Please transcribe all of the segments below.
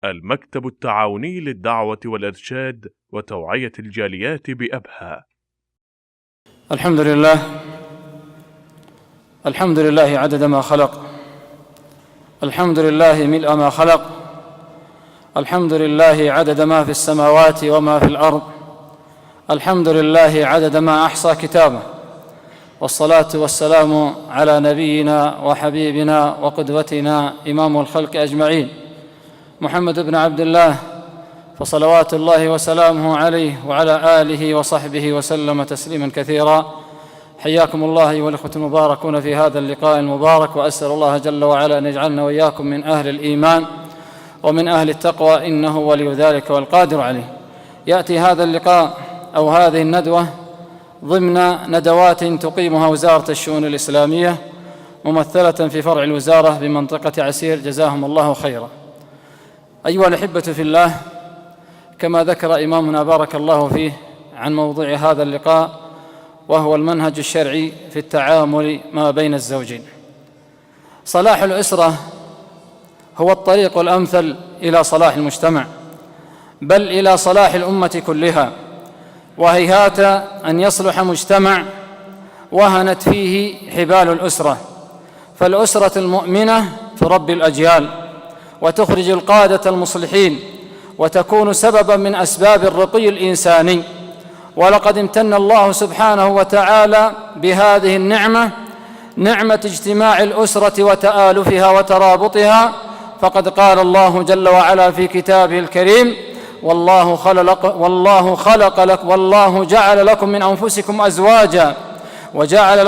المكتب التعاوني للدعوة والإرشاد وتوعية الجاليات بأبها. الحمد لله عدد ما خلق، الحمد لله ملء ما خلق، الحمد لله عدد ما في السماوات وما في الأرض، الحمد لله عدد ما أحصى كتابه، والصلاة والسلام على نبينا وحبيبنا وقدوتنا إمام الخلق أجمعين محمد بن عبد الله، فصلوات الله وسلامه عليه وعلى آله وصحبه وسلم تسليما كثيرا. حياكم الله أيها الإخوة المباركون في هذا اللقاء المبارك، وأسأل الله جل وعلا أن يجعلنا وإياكم من أهل الإيمان ومن أهل التقوى، إنه ولي ذلك والقادر عليه. يأتي هذا اللقاء أو هذه الندوة ضمن ندوات تقيمها وزارة الشؤون الإسلامية ممثلة في فرع الوزارة بمنطقة عسير، جزاهم الله خيرا. أيها الأحبة في الله، كما ذكر إمامنا بارك الله فيه عن موضوع هذا اللقاء، وهو المنهج الشرعي في التعامل ما بين الزوجين. صلاح الأسرة هو الطريق الأمثل إلى صلاح المجتمع، بل إلى صلاح الأمة كلها، وهيهات أن يصلح مجتمع وهنت فيه حبال الأسرة. فالأسرة المؤمنة تربي الأجيال وتخرج القادة المصلحين، وتكون سببا من أسباب الرقي الإنساني. ولقد امتن الله سبحانه وتعالى بهذه النعمة، نعمة اجتماع الأسرة وتآلفها وترابطها، فقد قال الله جل وعلا في كتابه الكريم: والله جعل لكم من أنفسكم أزواجا وجعل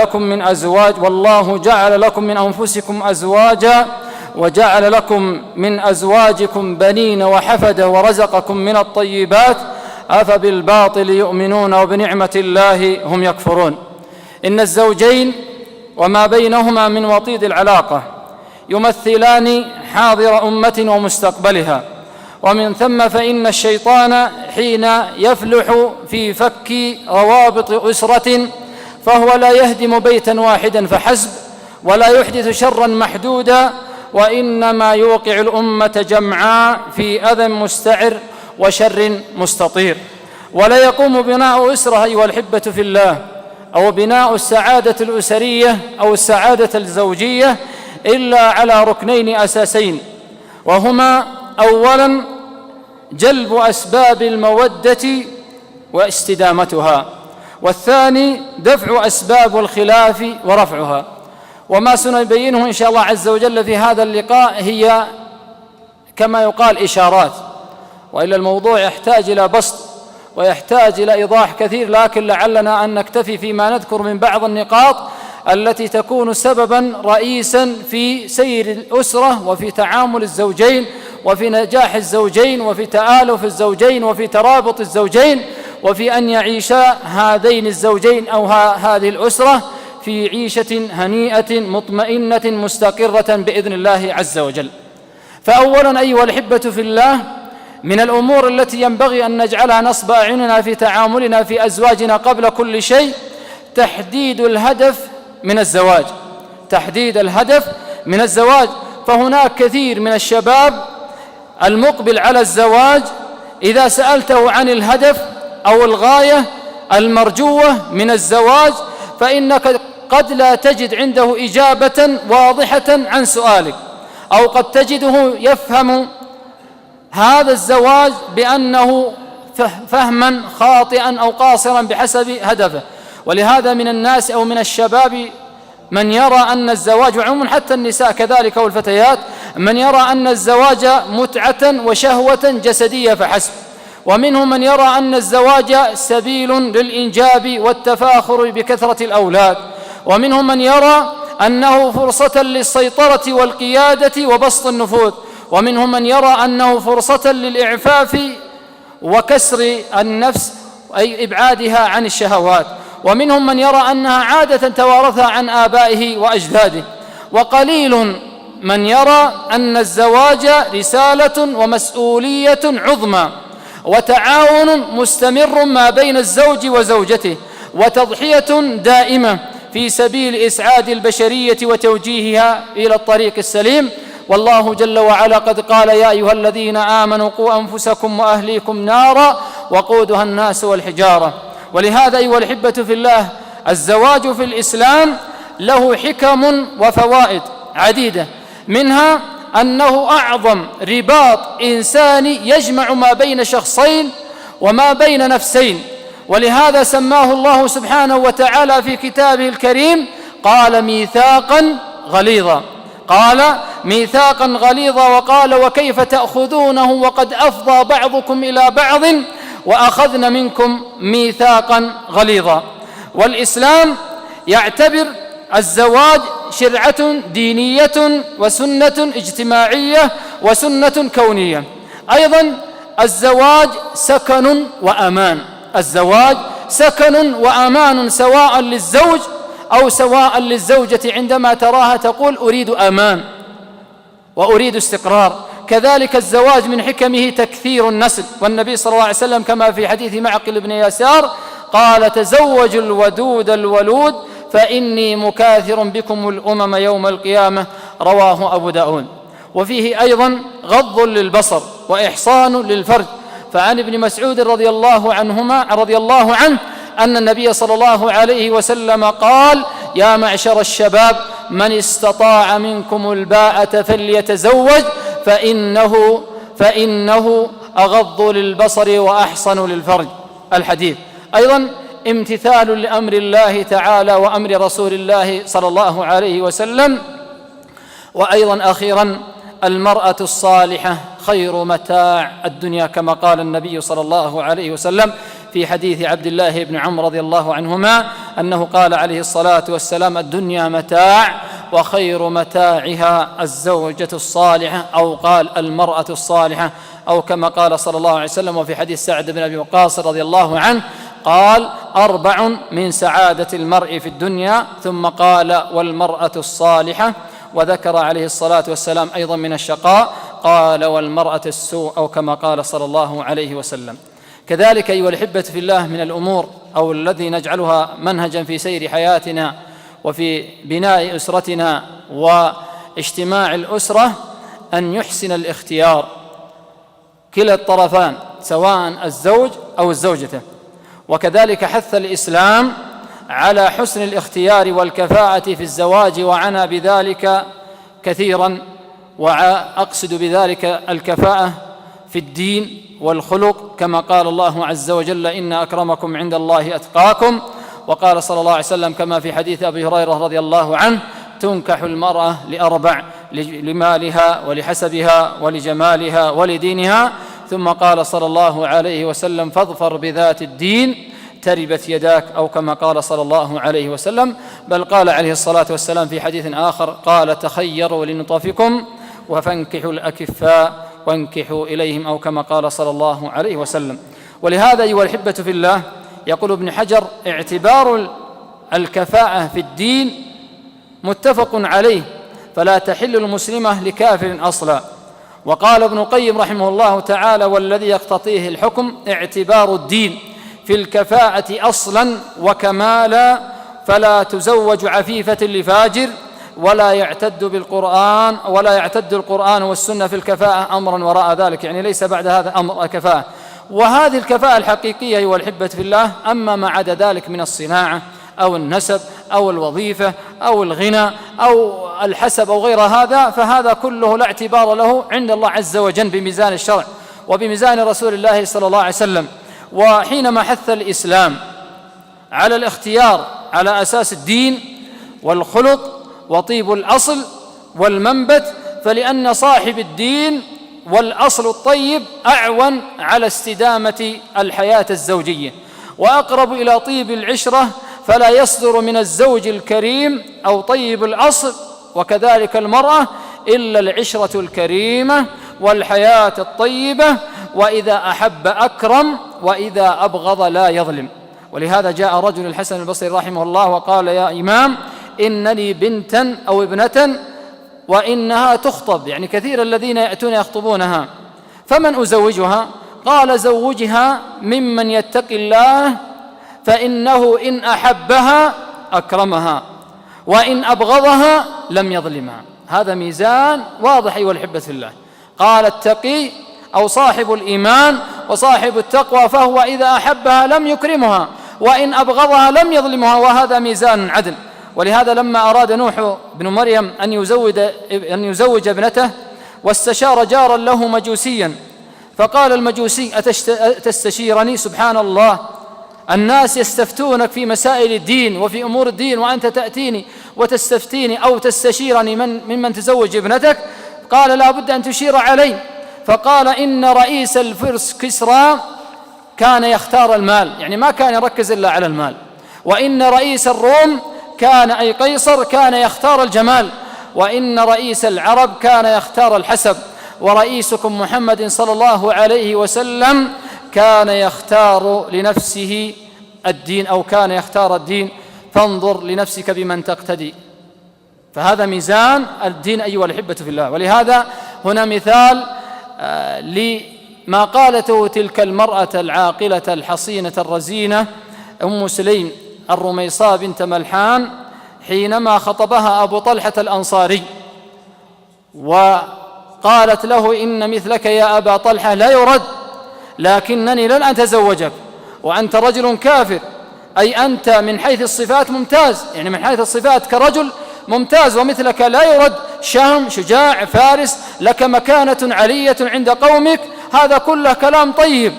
لكم من أزواجكم بنين وحفدة ورزقكم من الطيبات أفبالباطل يؤمنون وبنعمة الله هم يكفرون. إن الزوجين وما بينهما من وطيد العلاقة يمثلان حاضر أمة ومستقبلها، ومن ثم فإن الشيطان حين يفلح في فك روابط أسرة فهو لا يهدم بيتا واحدا فحسب، ولا يحدث شرا محدودا، وإنما يوقع الأمة جمعاء في أذى مستعر وشر مستطير. ولا يقوم بناء أسرة أيها الأحبة في الله، أو بناء السعادة الأسرية أو السعادة الزوجية إلا على ركنين أساسين، وهما: أولا جلب أسباب المودة واستدامتها، والثاني دفع أسباب الخلاف ورفعها. وما سنبينه إن شاء الله عز وجل في هذا اللقاء هي كما يقال إشارات، وإلا الموضوع يحتاج إلى بسط ويحتاج إلى إيضاح كثير، لكن لعلنا أن نكتفي فيما نذكر من بعض النقاط التي تكون سببا رئيسا في سير الأسرة وفي تعامل الزوجين وفي نجاح الزوجين وفي تآلف الزوجين وفي ترابط الزوجين وفي أن يعيشا هذين الزوجين أو هذه الأسرة في عيشة هنيئة مطمئنة مستقرة بإذن الله عز وجل. فأولا أيها الأحبة في الله، من الأمور التي ينبغي أن نجعلها نصب أعيننا في تعاملنا في أزواجنا قبل كل شيء تحديد الهدف من الزواج. فهناك كثير من الشباب المقبل على الزواج إذا سألته عن الهدف أو الغاية المرجوة من الزواج فإنك قد لا تجد عنده إجابة واضحة عن سؤالك، أو قد تجده يفهم هذا الزواج بأنه فهما خاطئا أو قاصرا بحسب هدفه. ولهذا من الناس أو من الشباب من يرى أن الزواج، وعموما حتى النساء كذلك والفتيات، من يرى أن الزواج متعة وشهوة جسدية فحسب، ومنهم من يرى أن الزواج سبيل للإنجاب والتفاخر بكثرة الأولاد، ومنهم من يرى أنه فرصة للسيطرة والقيادة وبسط النفوذ، ومنهم من يرى أنه فرصة للإعفاف وكسر النفس أي إبعادها عن الشهوات، ومنهم من يرى أنها عادة توارثها عن آبائه وأجداده، وقليل من يرى أن الزواج رسالة ومسؤولية عظمى وتعاون مستمر ما بين الزوج وزوجته، وتضحية دائمة في سبيل إسعاد البشرية وتوجيهها إلى الطريق السليم. والله جل وعلا قد قال يا أيها الذين آمنوا قوا أنفسكم وأهليكم نارا وقودها الناس والحجارة. ولهذا أيها الأحبة في الله الزواج في الإسلام له حكم وفوائد عديدة، منها أنه أعظم رباط إنساني يجمع ما بين شخصين وما بين نفسين، ولهذا سماه الله سبحانه وتعالى في كتابه الكريم قال ميثاقا غليظا، قال ميثاقا غليظا، وقال وكيف تأخذونه وقد أفضى بعضكم إلى بعض وأخذن منكم ميثاقا غليظا. والإسلام يعتبر الزواج شرعة دينية وسنة اجتماعية وسنة كونية. أيضا الزواج سكن وأمان، الزواج سكن وأمان سواء للزوج أو سواء للزوجة عندما تراها تقول أريد أمان وأريد استقرار. كذلك الزواج من حكمه تكثير النسل، والنبي صلى الله عليه وسلم كما في حديث معقل بن يسار قال تزوجوا الودود الولود فإني مكاثر بكم الأمم يوم القيامة، رواه أبو داود. وفيه أيضا غض للبصر وإحصان للفرج، فعن ابن مسعود رضي الله عنه أن النبي صلى الله عليه وسلم قال يا معشر الشباب من استطاع منكم الباءة فليتزوج فإنه أغض للبصر وأحصن للفرج. الحديث أيضا امتثال لأمر الله تعالى وأمر رسول الله صلى الله عليه وسلم. وأيضا أخيرا المرأة الصالحة خير متاع الدنيا، كما قال النبي صلى الله عليه وسلم في حديث عبد الله بن عمرو رضي الله عنهما أنه قال عليه الصلاة والسلام الدنيا متاع وخير متاعها الزوجة الصالحة، أو قال المرأة الصالحة، أو كما قال صلى الله عليه وسلم. وفي حديث سعد بن أبي وقاص رضي الله عنه قال 4 من سعادة المرء في الدنيا، ثم قال والمرأة الصالحة، وذكر عليه الصلاة والسلام أيضا من الشقاء قال والمرأة السوء، أو كما قال صلى الله عليه وسلم. كذلك أيها الأحبة في الله من الأمور أو الذي نجعلها منهجا في سير حياتنا وفي بناء أسرتنا واجتماع الأسرة أن يحسن الاختيار كلا الطرفان سواء الزوج أو الزوجة. وكذلك حث الإسلام على حسن الاختيار والكفاءة في الزواج وعنى بذلك كثيرا، وأقصد بذلك الكفاءة في الدين والخلق، كما قال الله عز وجل إن أكرمكم عند الله أتقاكم. وقال صلى الله عليه وسلم كما في حديث أبي هريرة رضي الله عنه تنكح المرأة ل4: لمالها ولحسبها ولجمالها ولدينها. ثم قال صلى الله عليه وسلم فاظفر بذات الدين تربت يداك، أو كما قال صلى الله عليه وسلم. بل قال عليه الصلاة والسلام في حديث آخر قال تخيروا لنطفكم وفانكحوا الأكفاء وانكحوا إليهم، أو كما قال صلى الله عليه وسلم. ولهذا أيها الأحبة في الله يقول ابن حجر اعتبار الكفاءة في الدين متفق عليه، فلا تحل المسلمة لكافر أصلا. وقال ابن القيم رحمه الله تعالى والذي يقتضيه الحكم اعتبار الدين في الكفاءة أصلا وكمالا، فلا تزوج عفيفة لفاجر ولا يعتد القرآن والسنة في الكفاءة أمرا وراء ذلك، يعني ليس بعد هذا أمر كفاءة. وهذه الكفاءة الحقيقية أيها الأحبة في الله. أما ما عدا ذلك من الصناعة أو النسب أو الوظيفة أو الغنى أو الحسب أو غير هذا، فهذا كله لا اعتبار له عند الله عز وجل بميزان الشرع وبميزان رسول الله صلى الله عليه وسلم. وحينما حث الإسلام على الاختيار على أساس الدين والخلق وطيب الأصل والمنبت، فلأن صاحب الدين والأصل الطيب أعون على استدامة الحياة الزوجية وأقرب إلى طيب العشرة، فلا يصدر من الزوج الكريم أو طيب الأصل وكذلك المرأة إلا العشرة الكريمة والحياة الطيبة، وإذا أحب أكرم وإذا أبغض لا يظلم. ولهذا جاء رجل الحسن البصري رحمه الله وقال يا إمام إن لي بنتا أو ابنة وإنها تخطب، يعني كثير الذين يأتون يخطبونها، فمن أزوجها؟ قال زوجها ممن يتقي الله، فإنه إن أحبها أكرمها وإن أبغضها لم يظلمها. هذا ميزان واضح أيها الأحبة في الله. قال التقي أو صاحب الإيمان وصاحب التقوى فهو إذا أحبها لم يكرمها وإن أبغضها لم يظلمها، وهذا ميزان عدل. ولهذا لما أراد نوح بن مريم أن يزوج ابنته واستشار جارا له مجوسيا، فقال المجوسي أتستشيرني؟ سبحان الله، الناس يستفتونك في مسائل الدين وفي أمور الدين وأنت تأتيني وتستفتيني أو تستشيرني ممن تزوج ابنتك؟ قال لا بد أن تشير علي. فقال إن رئيس الفرس كسرى كان يختار المال، يعني ما كان يركز إلا على المال، وإن رئيس الروم كان أي قيصر كان يختار الجمال، وإن رئيس العرب كان يختار الحسب، ورئيسكم محمد صلى الله عليه وسلم كان يختار لنفسه الدين أو كان يختار الدين، فانظر لنفسك بمن تقتدي. فهذا ميزان الدين أيها الأحبة في الله. ولهذا هنا مثال لما قالته تلك المرأة العاقلة الحصينة الرزينة أم سليم الرميصاء بنت ملحان حينما خطبها أبو طلحة الأنصاري وقالت له إن مثلك يا أبا طلحة لا يرد، لكنني لن أتزوجك وأنت رجل كافر، أي أنت من حيث الصفات ممتاز، يعني من حيث الصفات كرجل ممتاز، ومثلك لا يرد، شهم شجاع فارس، لك مكانة علية عند قومك، هذا كله كلام طيب،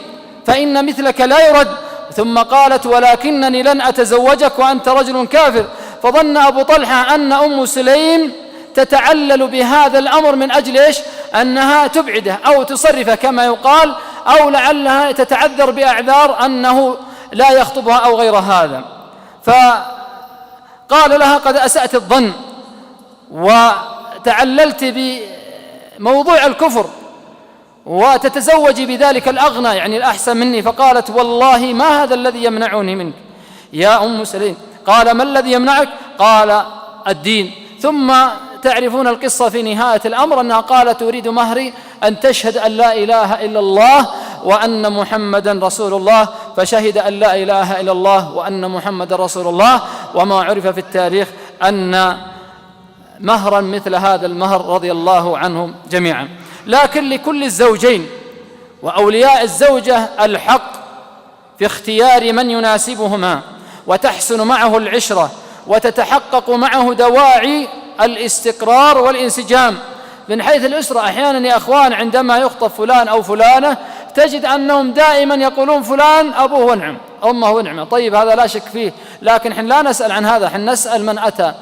فإن مثلك لا يرد. ثم قالت ولكنني لن أتزوجك وأنت رجل كافر. فظن أبو طلحة أن أم سليم تتعلل بهذا الأمر من أجل إيش؟ أنها تبعده أو تصرفه كما يقال، أو لعلها تتعذر بأعذار أنه لا يخطبها أو غير هذا. فقال لها قد أسأت الظن وتعللت بموضوع الكفر وتتزوجي بذلك الأغنى، يعني الأحسن مني. فقالت والله ما هذا الذي يمنعني منك يا أم سليم. قال ما الذي يمنعك؟ قال الدين. ثم تعرفون القصة في نهاية الأمر أنها قالت أريد مهري أن تشهد أن لا إله إلا الله وأن محمدا رسول الله، فشهد أن لا إله إلا الله وأن محمدا رسول الله. وما عرف في التاريخ أن مهرا مثل هذا المهر رضي الله عنهم جميعا. لكن لكل الزوجين وأولياء الزوجة الحق في اختيار من يناسبهما وتحسن معه العشرة وتتحقق معه دواعي الاستقرار والانسجام. من حيث الأسرة أحيانا يا أخوان عندما يخطب فلان أو فلانة تجد أنهم دائما يقولون فلان أبوه ونعم أمه ونعمة. طيب هذا لا شك فيه، لكن حين لا نسأل عن هذا، حين نسأل من أتى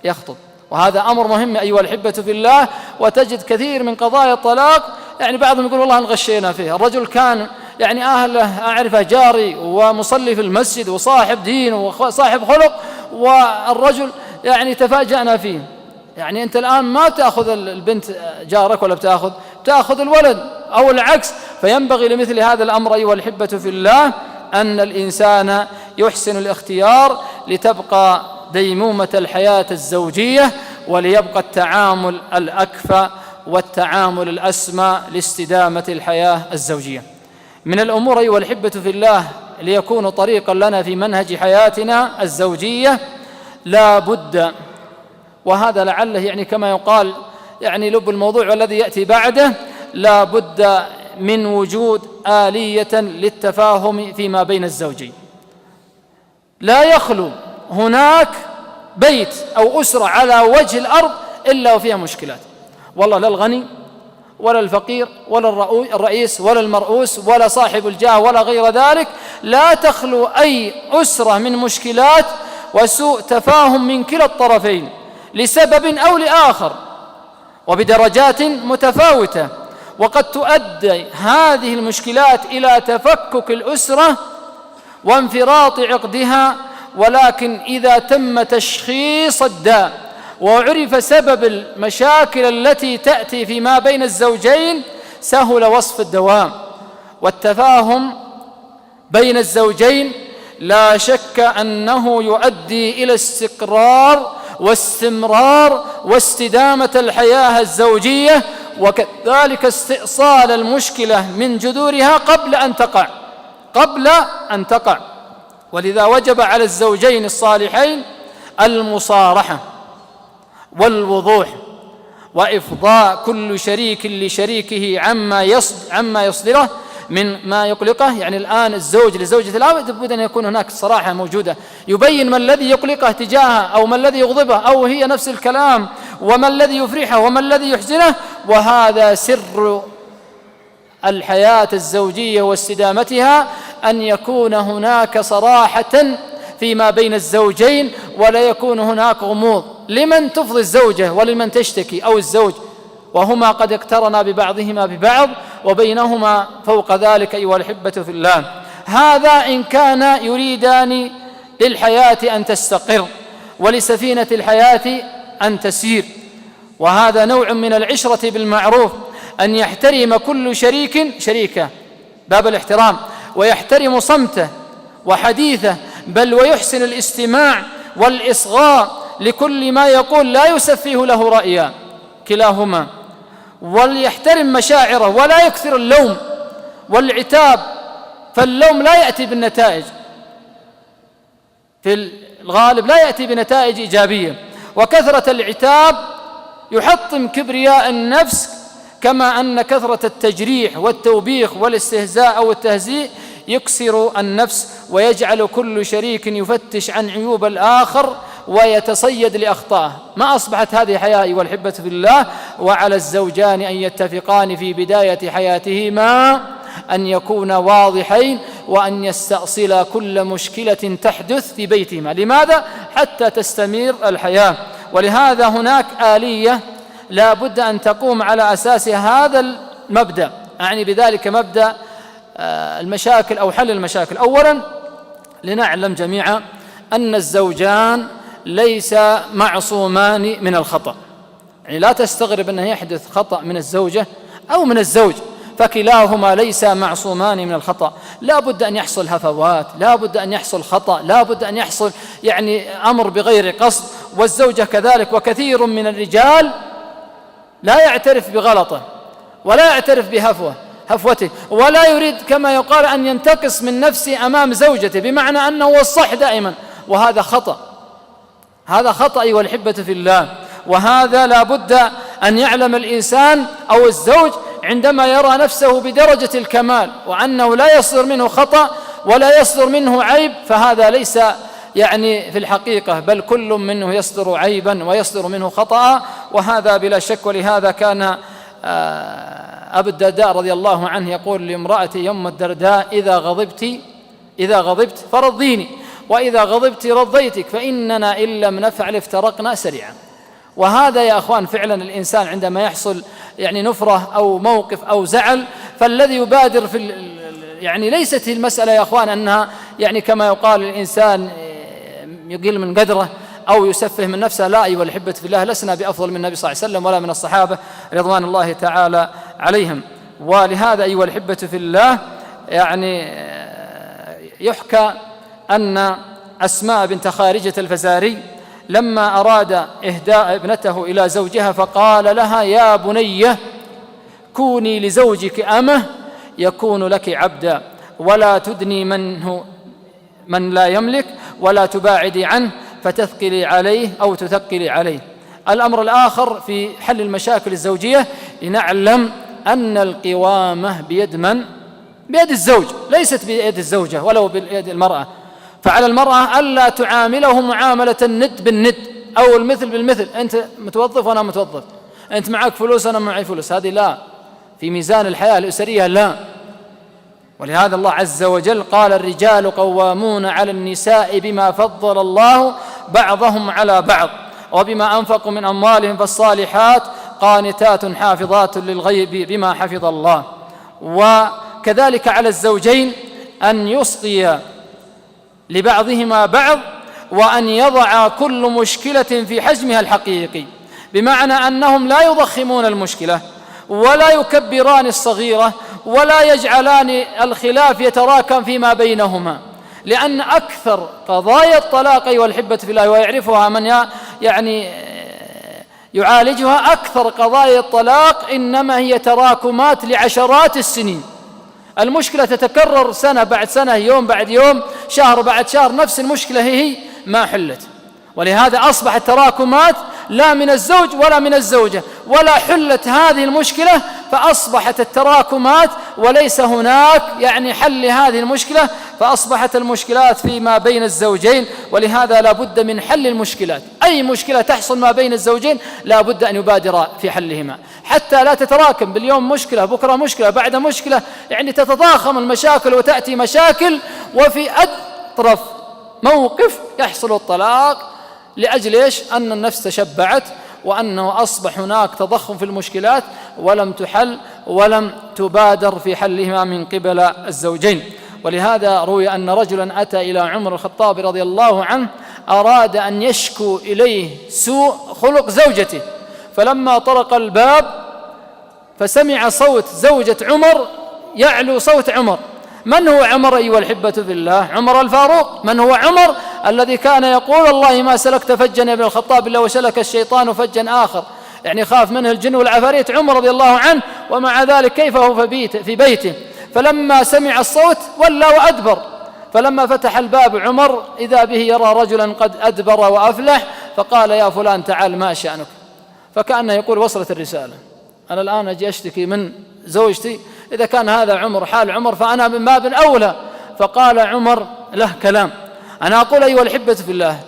يخطب، وهذا أمر مهم أيها الأحبة في الله. وتجد كثير من قضايا الطلاق يعني بعضهم يقول والله انغشينا فيه، الرجل كان يعني أهله أعرفه جاري ومصلي في المسجد وصاحب دين وصاحب خلق، والرجل يعني تفاجأنا فيه. يعني أنت الآن ما تأخذ البنت جارك ولا بتأخذ الولد أو العكس. فينبغي لمثل هذا الأمر أيها الأحبة في الله أن الإنسان يحسن الاختيار لتبقى ديمومة الحياة الزوجية وليبقى التعامل الأكفى والتعامل الأسمى لاستدامة الحياة الزوجية. من الأمور أيها الأحبة في الله ليكون طريقا لنا في منهج حياتنا الزوجية لا بد، وهذا لعله يعني كما يقال يعني لب الموضوع والذي يأتي بعده، لا بد من وجود آلية للتفاهم فيما بين الزوجين. لا يخلو هناك بيت أو أسرة على وجه الأرض إلا وفيها مشكلات، والله لا الغني ولا الفقير ولا الرئيس ولا المرؤوس ولا صاحب الجاه ولا غير ذلك، لا تخلو أي أسرة من مشكلات وسوء تفاهم من كلا الطرفين لسبب أو لآخر وبدرجات متفاوتة. وقد تؤدي هذه المشكلات إلى تفكك الأسرة وانفراط عقدها، ولكن إذا تم تشخيص الداء وعرف سبب المشاكل التي تأتي فيما بين الزوجين سهل وصف الدوام. والتفاهم بين الزوجين لا شك أنه يؤدي إلى استقرار واستمرار واستدامة الحياة الزوجية، وكذلك استئصال المشكلة من جذورها قبل أن تقع. ولذا وجب على الزوجين الصالحين المصارحة والوضوح وإفضاء كل شريك لشريكه عما يصدره من ما يقلقه. يعني الآن الزوج لزوجة الأب لابد أن يكون هناك صراحة موجودة، يبين ما الذي يقلقه تجاهها أو ما الذي يغضبه، أو هي نفس الكلام، وما الذي يفرحه وما الذي يحزنه. وهذا سر الحياة الزوجية واستدامتها، أن يكون هناك صراحة فيما بين الزوجين، ولا يكون هناك غموض لمن تفضي الزوجة ولمن تشتكي أو الزوج، وهما قد اقترنا ببعضهما ببعض وبينهما فوق ذلك أيها الأحبة في الله. هذا إن كان يريدان للحياة أن تستقر ولسفينة الحياة أن تسير. وهذا نوع من العشرة بالمعروف، أن يحترم كل شريك شريكه، باب الاحترام، ويحترم صمته وحديثه، بل ويحسن الاستماع والإصغاء لكل ما يقول، لا يسفيه له رأيا كلاهما، وليحترم مشاعره ولا يكثر اللوم والعتاب، فاللوم لا يأتي بالنتائج، في الغالب لا يأتي بنتائج إيجابية. وكثرة العتاب يحطم كبرياء النفس، كما أن كثرة التجريح والتوبيخ والاستهزاء أو التهزيء يكسر النفس، ويجعل كل شريك يفتش عن عيوب الآخر ويتصيد لأخطائه. ما أصبحت هذه حياة أيها الأحبة في الله. وعلى الزوجان أن يتفقان في بداية حياتهما أن يكونا واضحين، وأن يستأصلا كل مشكلة تحدث في بيتهما. لماذا؟ حتى تستمر الحياة. ولهذا هناك آلية لا بد أن تقوم على أساس هذا المبدأ، أعني بذلك مبدأ المشاكل أو حل المشاكل. أولا، لنعلم جميعا أن الزوجان ليس معصومان من الخطأ، يعني لا تستغرب أنه يحدث خطأ من الزوجة أو من الزوج، فكلاهما ليس معصومان من الخطأ. لا بد أن يحصل هفوات، لا بد أن يحصل خطأ، لا بد أن يحصل أمر بغير قصد، والزوجة كذلك. وكثير من الرجال لا يعترف بغلطه ولا يعترف هفوته، ولا يريد كما يقال أن ينتقص من نفسه أمام زوجته، بمعنى أنه هو الصح دائما، وهذا خطأ. هذا خطأ أيها الأحبة في الله. وهذا لا بد أن يعلم الإنسان أو الزوج عندما يرى نفسه بدرجة الكمال، وأنه لا يصدر منه خطأ ولا يصدر منه عيب، فهذا ليس في الحقيقة، بل كل منه يصدر عيبا ويصدر منه خطأ، وهذا بلا شك. ولهذا كان أبو الدرداء رضي الله عنه يقول لامرأته يا أم الدرداء: إذا غضبت فرضيني، وإذا غضبت رضيتك، فإننا إن لم نفعل افترقنا سريعا. وهذا يا أخوان فعلا الإنسان عندما يحصل نفرة أو موقف أو زعل، فالذي يبادر ليست المسألة يا أخوان أنها كما يقال الإنسان يقل من قدره أو يسفه من نفسه. لا أيها الأحبة في الله، لسنا بأفضل من النبي صلى الله عليه وسلم ولا من الصحابة رضوان الله تعالى عليهم. ولهذا أيها الأحبة في الله يحكى أن أسماء بنت خارجة الفزاري لما أراد إهداء ابنته إلى زوجها فقال لها: يا بنية كوني لزوجك أمه يكون لك عبدا، ولا تدني من لا يملك، ولا تباعدي عنه فتثقلي عليه أو تثقلي عليه. الأمر الآخر في حل المشاكل الزوجية، لنعلم أن القوامة بيد من؟ بيد الزوج، ليست بيد الزوجة ولو بيد المرأة. فعلى المرأة ألا تعامله معاملة الند بالند أو المثل بالمثل، أنت متوظف وأنا متوظف، أنت معك فلوس أنا معي فلوس، هذه لا، في ميزان الحياة الأسرية لا. ولهذا الله عز وجل قال: الرجال قوامون على النساء بما فضل الله بعضهم على بعض وبما أنفقوا من أموالهم، فالصالحات قانتات حافظات للغيب بما حفظ الله. وكذلك على الزوجين أن يسقيا لبعضهما بعض، وأن يضع كل مشكلة في حجمها الحقيقي، بمعنى أنهم لا يضخمون المشكلة ولا يكبران الصغيرة ولا يجعلان الخلاف يتراكم فيما بينهما، لأن أكثر قضايا الطلاق أيها الأحبة في الله، ويعرفها من يعالجها، أكثر قضايا الطلاق إنما هي تراكمات لعشرات السنين. المشكلة تتكرر سنة بعد سنة، يوم بعد يوم، شهر بعد شهر، نفس المشكلة هي ما حلت. ولهذا أصبحت تراكمات لا من الزوج ولا من الزوجة، ولا حلت هذه المشكلة، فأصبحت التراكمات وليس هناك حل لهذه المشكلة، فأصبحت المشكلات فيما بين الزوجين. ولهذا لا بد من حل المشكلات، أي مشكلة تحصل ما بين الزوجين لا بد أن يبادر في حلهما، حتى لا تتراكم باليوم مشكلة، بكرة مشكلة، بعد مشكلة، تتضاخم المشاكل وتأتي مشاكل، وفي أطرف موقف يحصل الطلاق. لأجل إيش؟ أن النفس تشبعت، وأنه أصبح هناك تضخم في المشكلات ولم تحل ولم تبادر في حلهما من قبل الزوجين. ولهذا روي أن رجلا أتى إلى عمر الخطاب رضي الله عنه أراد أن يشكو إليه سوء خلق زوجته، فلما طرق الباب فسمع صوت زوجة عمر يعلو صوت عمر. من هو عمر أيها الأحبة في الله؟ عمر الفاروق. من هو عمر؟ الذي كان يقول الله ما سلكت فجا يا ابن الخطاب إلا وسلك الشيطان فجا آخر، خاف منه الجن والعفاريت عمر رضي الله عنه، ومع ذلك كيف هو في بيته. فلما سمع الصوت ولى وأدبر، فلما فتح الباب عمر إذا به يرى رجلا قد أدبر وأفلح، فقال يا فلان تعال ما شأنك؟ فكأنه يقول وصلت الرسالة، أنا الآن أجي أشتكي من زوجتي، إذا كان هذا عمر حال عمر فأنا من باب أولى. فقال عمر له كلام، أنا أقول أيها الأحبة في الله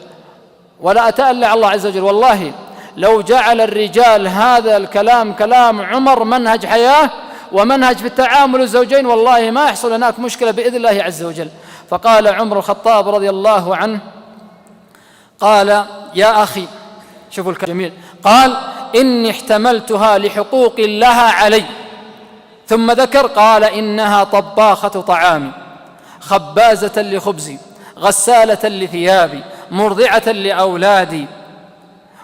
ولا أتألع الله عز وجل، والله لو جعل الرجال هذا الكلام كلام عمر منهج حياة ومنهج في التعامل الزوجين، والله ما يحصل هناك مشكلة بإذن الله عز وجل. فقال عمر الخطاب رضي الله عنه قال يا أخي، شوفوا الكلام جميل، قال إني احتملتها لحقوق لها علي، ثم ذكر قال إنها طباخة طعامي، خبازة لخبزي، غسالة لثيابي، مرضعة لأولادي،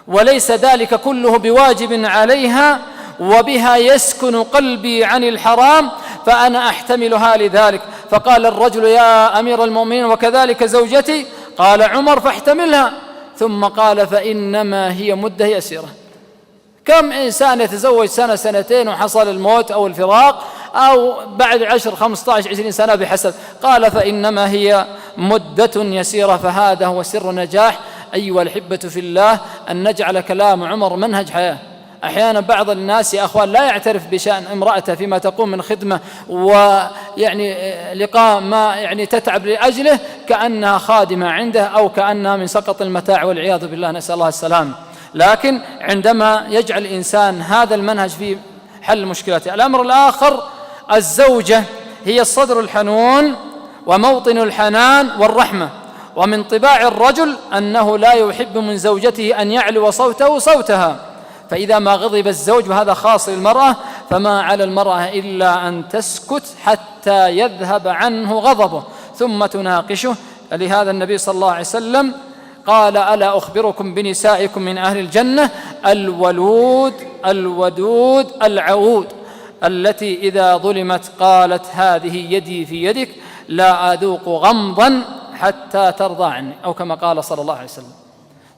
وليس ذلك كله بواجب عليها، وبها يسكن قلبي عن الحرام، فأنا أحتملها لذلك. فقال الرجل يا أمير المؤمنين وكذلك زوجتي؟ قال عمر فاحتملها. ثم قال فإنما هي مدة يسيرة. كم إنسان يتزوج سنة سنتين وحصل الموت أو الفراق، أو بعد 10 15 20 سنة بحسب. قال فإنما هي مدة يسيرة. فهذا هو سر النجاح أيها الأحبة في الله، أن نجعل كلام عمر منهج حياة. أحيانا بعض الناس يا أخوان لا يعترف بشأن امرأته فيما تقوم من خدمة لقاء ما تتعب لأجله كأنها خادمة عنده، أو كأنها من سقط المتاع والعياذ بالله، نسأل الله السلام. لكن عندما يجعل الإنسان هذا المنهج في حل مشكلته. الأمر الآخر، الزوجة هي الصدر الحنون وموطن الحنان والرحمة، ومن طباع الرجل أنه لا يحب من زوجته أن يعلو صوتها، فإذا ما غضب الزوج، وهذا خاص للمرأة، فما على المرأة إلا أن تسكت حتى يذهب عنه غضبه ثم تناقشه. لهذا النبي صلى الله عليه وسلم قال ألا أخبركم بنسائكم من أهل الجنة؟ الولود الودود العود، التي إذا ظلمت قالت هذه يدي في يدك لا أذوق غمضا حتى ترضى عني، أو كما قال صلى الله عليه وسلم.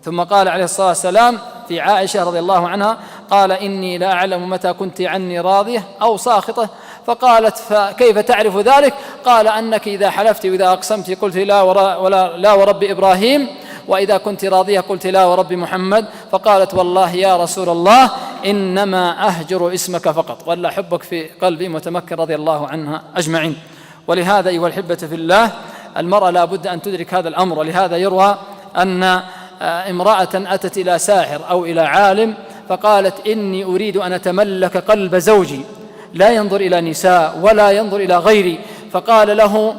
ثم قال عليه الصلاة والسلام في عائشة رضي الله عنها قال إني لا أعلم متى كنت عني راضية أو ساخطة. فقالت فكيف تعرف ذلك؟ قال أنك إذا حلفت وإذا أقسمت قلت لا ورب إبراهيم، وإذا كنت راضية قلت لا ورب محمد. فقالت والله يا رسول الله إنما أهجر اسمك فقط، ولا حبك في قلبي متمكن، رضي الله عنها أجمعين. ولهذا أيها الأحبة في الله، المرأة لا بد أن تدرك هذا الأمر. ولهذا يروى أن امرأة أتت إلى ساحر أو إلى عالم فقالت إني أريد أن أتملك قلب زوجي، لا ينظر إلى نساء ولا ينظر إلى غيري. فقال له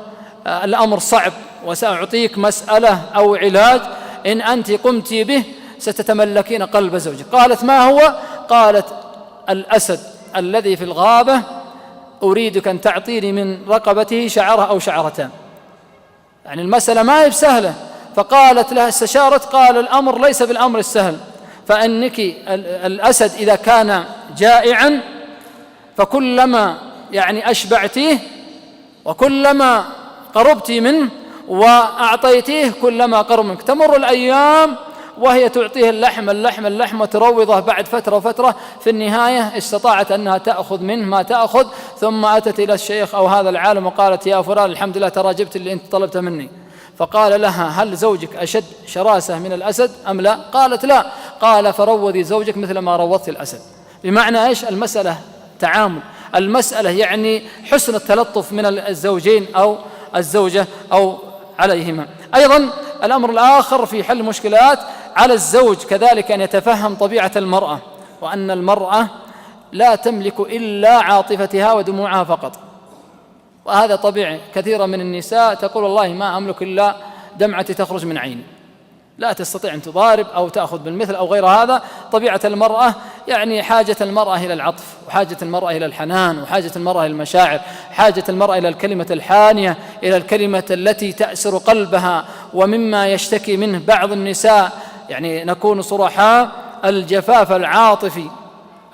الأمر صعب، وسأعطيك مسألة أو علاج إن أنت قمت به ستتملكين قلب زوجك. قالت ما هو؟ قالت الأسد الذي في الغابة أريدك أن تعطيني من رقبته شعرة أو شعرتان. المسألة ما هي بسهلة. فقالت لها استشارت، قال الأمر ليس بالأمر السهل، فإنك الأسد إذا كان جائعا فكلما أشبعتيه وكلما قربتي منه وأعطيتيه كلما قرب منك. تمر الأيام وهي تعطيه اللحم وتروضه بعد فترة. في النهاية استطاعت أنها تأخذ منه ما تأخذ، ثم أتت إلى الشيخ أو هذا العالم وقالت يا فلان الحمد لله ترى جبت اللي أنت طلبته مني. فقال لها: هل زوجك أشد شراسة من الأسد أم لا؟ قالت: لا. قال: فروضي زوجك مثل ما روضت الأسد. بمعنى إيش؟ المسألة تعامل، المسألة يعني حسن التلطف من الزوجين أو الزوجة أو عليهما. أيضا الأمر الآخر في حل المشكلات، على الزوج كذلك أن يتفهم طبيعة المرأة، وأن المرأة لا تملك إلا عاطفتها ودموعها فقط، وهذا طبيعي. كثيرا من النساء تقول: والله ما أملك إلا دمعتي تخرج من عيني، لا تستطيع أن تضارب أو تأخذ بالمثل أو غير هذا. طبيعة المرأة يعني حاجة المرأة إلى العطف، وحاجة المرأة إلى الحنان، وحاجة المرأة إلى المشاعر، حاجة المرأة إلى الكلمة الحانية، إلى الكلمة التي تأسر قلبها. ومما يشتكي منه بعض النساء، يعني نكون صرحاء، الجفاف العاطفي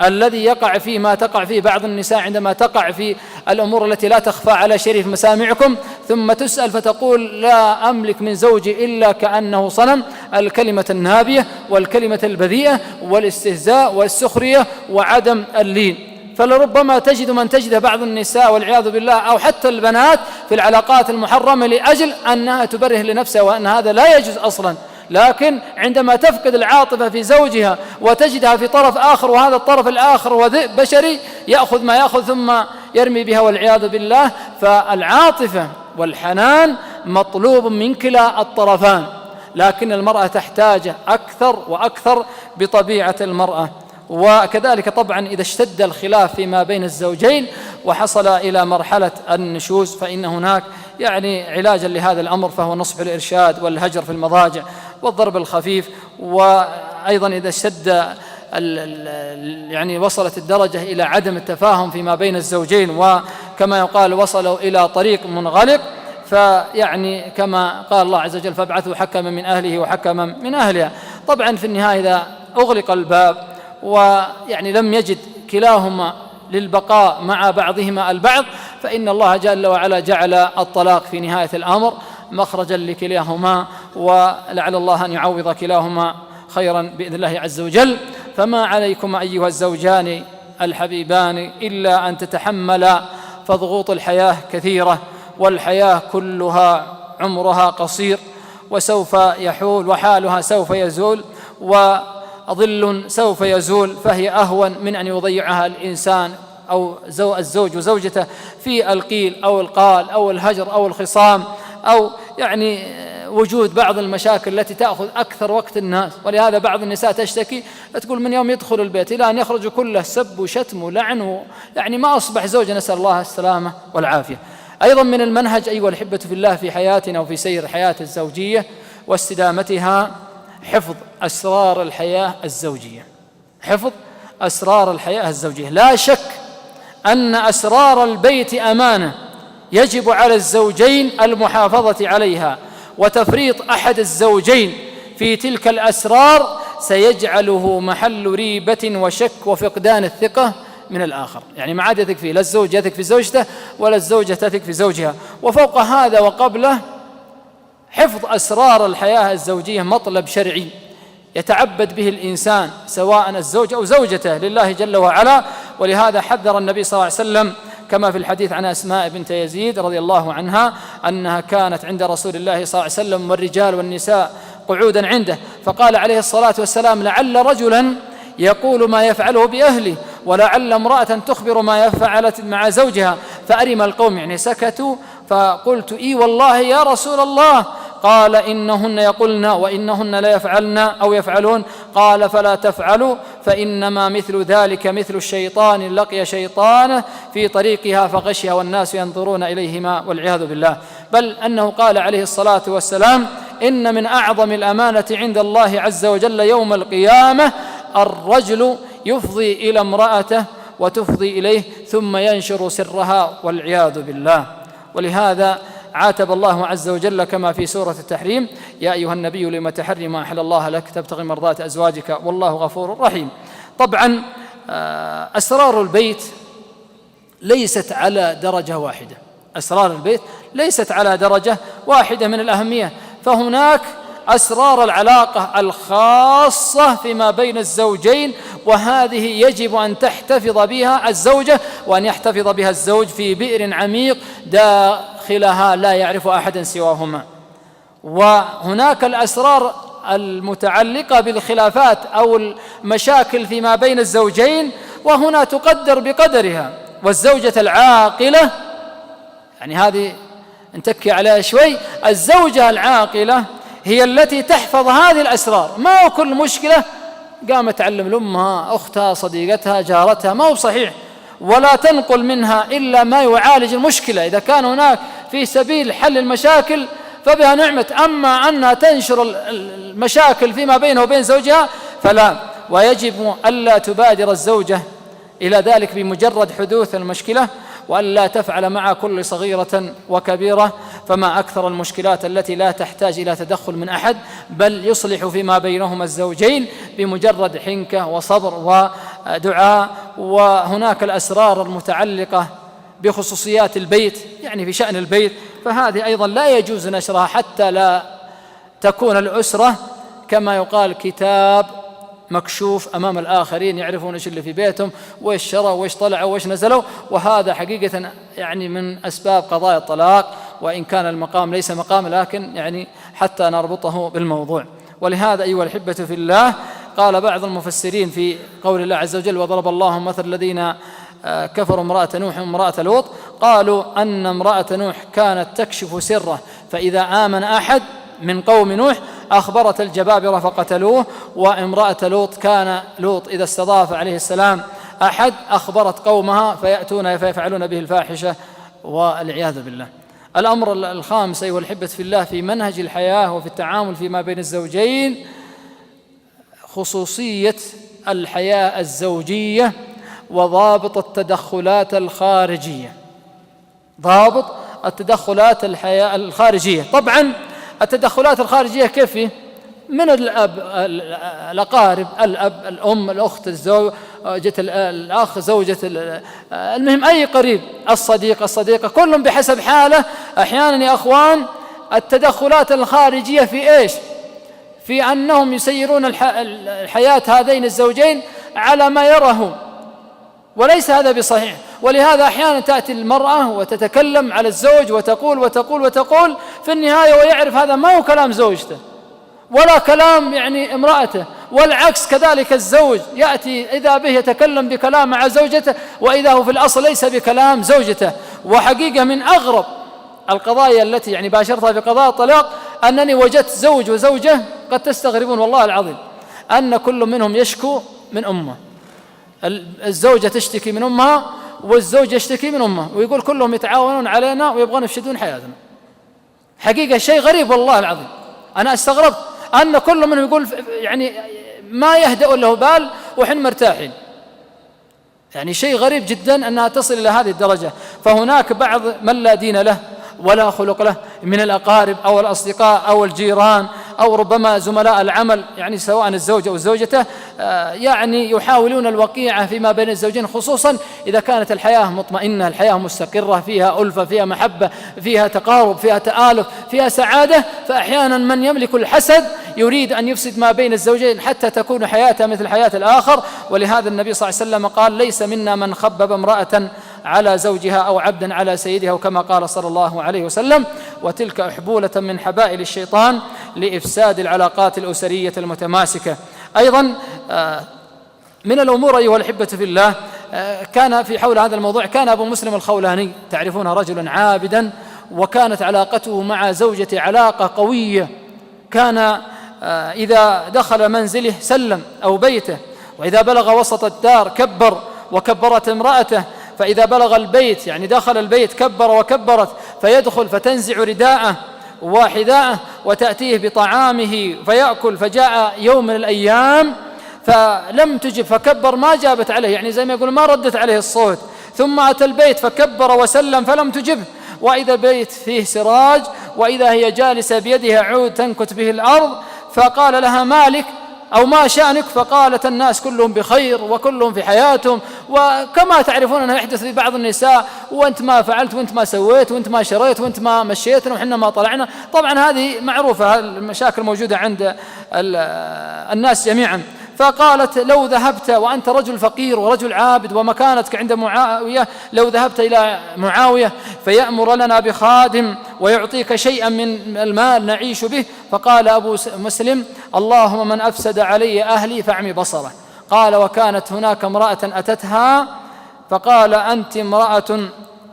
الذي يقع فيه ما تقع فيه بعض النساء عندما تقع في الأمور التي لا تخفى على شريف مسامعكم، ثم تسأل فتقول: لا أملك من زوجي إلا كأنه صنم. الكلمة النابية والكلمة البذيئة والاستهزاء والسخرية وعدم اللين. فلربما تجد من تجد بعض النساء والعياذ بالله أو حتى البنات في العلاقات المحرمة لأجل أنها تبره لنفسها، وأن هذا لا يجوز أصلا. لكن عندما تفقد العاطفة في زوجها وتجدها في طرف آخر، وهذا الطرف الآخر وذئب بشري يأخذ ما يأخذ ثم يرمي بها والعياذ بالله. فالعاطفة والحنان مطلوب من كلا الطرفان، لكن المرأة تحتاج أكثر وأكثر بطبيعة المرأة. وكذلك طبعا إذا اشتد الخلاف فيما بين الزوجين وحصل إلى مرحلة النشوز، فإن هناك يعني علاجا لهذا الأمر، فهو نصح الإرشاد والهجر في المضاجع والضرب الخفيف. وأيضا إذا اشتد يعني وصلت الدرجة إلى عدم التفاهم فيما بين الزوجين، وكما يقال وصلوا إلى طريق منغلق، فيعني كما قال الله عز وجل: فابعثوا حكما من أهله وحكما من أهلها. طبعا في النهاية إذا أغلق الباب ويعني لم يجد كلاهما للبقاء مع بعضهما البعض، فإن الله جل وعلا جعل الطلاق في نهاية الأمر مخرجا لكلاهما، ولعل الله أن يعوض كلاهما خيرا بإذن الله عز وجل. فما عليكم أيها الزوجان الحبيبان إلا أن تتحملا، فضغوط الحياة كثيرة، والحياة كلها عمرها قصير، وسوف يحول، وحالها سوف يزول، وظل سوف يزول، فهي أهون من أن يضيعها الإنسان أو الزوج وزوجته في القيل أو القال أو الهجر أو الخصام، أو يعني وجود بعض المشاكل التي تأخذ أكثر وقت الناس. ولهذا بعض النساء تشتكي تقول: من يوم يدخل البيت إلى أن يخرج كله سب وشتم ولعن، يعني ما أصبح زوج، نسأل الله السلامة والعافية. أيضا من المنهج أيها الأحبة في الله في حياتنا وفي سير حياة الزوجية واستدامتها حفظ أسرار الحياة الزوجية. حفظ أسرار الحياة الزوجية. لا شك أن أسرار البيت أمانة يجب على الزوجين المحافظة عليها، وتفريط أحد الزوجين في تلك الأسرار سيجعله محل ريبة وشك وفقدان الثقة من الآخر. يعني ما عاد يثق فيه، لا الزوج يثق في زوجته ولا الزوجة تثق في زوجها. وفوق هذا وقبله، حفظ أسرار الحياة الزوجية مطلب شرعي يتعبد به الإنسان سواء الزوج أو زوجته لله جل وعلا. ولهذا حذر النبي صلى الله عليه وسلم كما في الحديث عن أسماء بنت يزيد رضي الله عنها أنها كانت عند رسول الله صلى الله عليه وسلم والرجال والنساء قعودا عنده، فقال عليه الصلاة والسلام: لعل رجلا يقول ما يفعله بأهله، ولعل امرأة تخبر ما فعلت مع زوجها، فأرم القوم، يعني سكتوا. فقلت: إي والله يا رسول الله. قال: إنهن يقولن وإنهن لا يفعلن أو يفعلون. قال: فلا تفعلوا، فإنما مثل ذلك مثل الشيطان لقي شيطانه في طريقها فغشها والناس ينظرون إليهما والعياذ بالله. بل أنه قال عليه الصلاة والسلام: إن من أعظم الأمانة عند الله عز وجل يوم القيامة الرجل يفضي إلى امرأته وتفضي إليه ثم ينشر سرها والعياذ بالله. ولهذا عاتب الله عز وجل كما في سورة التحريم: يا أيها النبي لم تحرم ما أحل الله لك تبتغي مرضات أزواجك والله غفور رحيم. طبعا أسرار البيت ليست على درجة واحدة، أسرار البيت ليست على درجة واحدة من الأهمية، فهناك أسرار العلاقة الخاصة فيما بين الزوجين، وهذه يجب أن تحتفظ بها الزوجة وأن يحتفظ بها الزوج في بئر عميق داخلها لا يعرف أحدا سواهما. وهناك الأسرار المتعلقة بالخلافات أو المشاكل فيما بين الزوجين، وهنا تقدر بقدرها. والزوجة العاقلة، يعني هذه نتكي عليها شوي، الزوجة العاقلة هي التي تحفظ هذه الأسرار. ما هو كل مشكلة قامت تعلم لأمها، أختها، صديقتها، جارتها، ما هو صحيح، ولا تنقل منها إلا ما يعالج المشكلة. إذا كان هناك في سبيل حل المشاكل فبها نعمة، أما أنها تنشر المشاكل فيما بينه وبين زوجها فلا. ويجب ألا تبادر الزوجة إلى ذلك بمجرد حدوث المشكلة، وألا تفعل مع كل صغيرة وكبيرة، فما أكثر المشكلات التي لا تحتاج إلى تدخل من أحد، بل يصلح فيما بينهما الزوجين بمجرد حنكة وصبر ودعاء. وهناك الأسرار المتعلقة بخصوصيات البيت، يعني في شأن البيت، فهذه أيضا لا يجوز نشرها حتى لا تكون الأسرة كما يقال كتاب مكشوف أمام الآخرين، يعرفون إيش اللي في بيتهم وإيش شروا وإيش طلعوا وإيش نزلوا. وهذا حقيقة يعني من أسباب قضايا الطلاق، وإن كان المقام ليس مقام، لكن يعني حتى نربطه بالموضوع. ولهذا أيها الأحبة في الله، قال بعض المفسرين في قول الله عز وجل: وضرب الله مثل الذين كفروا امرأة نوح وامرأة لوط، قالوا أن امرأة نوح كانت تكشف سره، فإذا آمن أحد من قوم نوح أخبرت الجبابرة فقتلوه، وامرأة لوط كان لوط إذا استضاف عليه السلام أحد أخبرت قومها فيأتون فيفعلون به الفاحشة والعياذ بالله. الأمر الخامس أيها الأحبة في الله في منهج الحياة وفي التعامل فيما بين الزوجين، خصوصية الحياة الزوجية وضابط التدخلات الخارجية. ضابط التدخلات الخارجية. طبعا التدخلات الخارجية كيف؟ من الأقارب، الأب، الأم، الأخت، الزوجة، الأخ، زوجة، المهم أي قريب، الصديق، الصديقة، كلهم بحسب حاله. أحيانا يا أخوان التدخلات الخارجية في إيش؟ في أنهم يسيرون الحياة هذين الزوجين على ما يره، وليس هذا بصحيح. ولهذا أحيانا تأتي المرأة وتتكلم على الزوج وتقول وتقول وتقول، في النهاية ويعرف هذا ما هو كلام زوجته ولا كلام يعني امرأته، والعكس كذلك الزوج يأتي إذا به يتكلم بكلام مع زوجته وإذا هو في الأصل ليس بكلام زوجته. وحقيقة من أغرب القضايا التي يعني باشرتها في قضاء الطلاق أنني وجدت زوج وزوجة قد تستغربون والله العظيم أن كل منهم يشكو من أمه. الزوجة تشتكي من أمها والزوج يشتكي من أمه، ويقول كلهم يتعاونون علينا ويبغون يفسدون حياتنا. حقيقة شيء غريب والله العظيم. أنا استغربت أن كل منهم يقول يعني ما يهدأ له بال وحن مرتاحين. يعني شيء غريب جدا أنها تصل إلى هذه الدرجة. فهناك بعض من لا دين له ولا خلق له من الأقارب أو الأصدقاء أو الجيران أو ربما زملاء العمل، يعني سواء الزوج أو زوجته، يعني يحاولون الوقيعة فيما بين الزوجين، خصوصا إذا كانت الحياة مطمئنة، الحياة مستقرة، فيها ألفة، فيها محبة، فيها تقارب، فيها تآلف، فيها سعادة. فأحيانا من يملك الحسد يريد أن يفسد ما بين الزوجين حتى تكون حياته مثل حياة الآخر. ولهذا النبي صلى الله عليه وسلم قال: ليس منا من خبب امرأة على زوجها أو عبدا على سيدها، وكما قال صلى الله عليه وسلم: وتلك أحبولة من حبائل الشيطان لإفساد العلاقات الأسرية المتماسكة. أيضا من الأمور أيها الأحبة في الله، كان في حول هذا الموضوع كان أبو مسلم الخولاني، تعرفونه، رجلا عابدا، وكانت علاقته مع زوجته علاقة قوية. كان إذا دخل منزله سلم أو بيته، وإذا بلغ وسط الدار كبر وكبرت امرأته، فإذا بلغ البيت يعني دخل البيت كبر وكبرت، فيدخل فتنزع رداءه وحذاءه وتأتيه بطعامه فيأكل. فجاء يوم من الأيام فلم تجب فكبر، ما جابت عليه، يعني زي ما يقول ما ردت عليه الصوت. ثم أتى البيت فكبر وسلم فلم تجبه، وإذا بيت فيه سراج وإذا هي جالسة بيدها عود تنكت به الأرض، فقال لها: مالك أو ما شأنك؟ فقالت: الناس كلهم بخير وكلهم في حياتهم، وكما تعرفون أنه يحدث في بعض النساء: وأنت ما فعلت، وأنت ما سويت، وأنت ما شريت، وأنت ما مشيتنا، وحنا ما طلعنا. طبعا هذه معروفة، المشاكل موجودة عند الناس جميعا. فقالت: لو ذهبت وأنت رجل فقير ورجل عابد ومكانتك عند معاوية، لو ذهبت إلى معاوية فيأمر لنا بخادم ويعطيك شيئا من المال نعيش به. فقال أبو مسلم: اللهم من أفسد علي أهلي فاعمي بصره. قال: وكانت هناك امرأة أتتها فقال: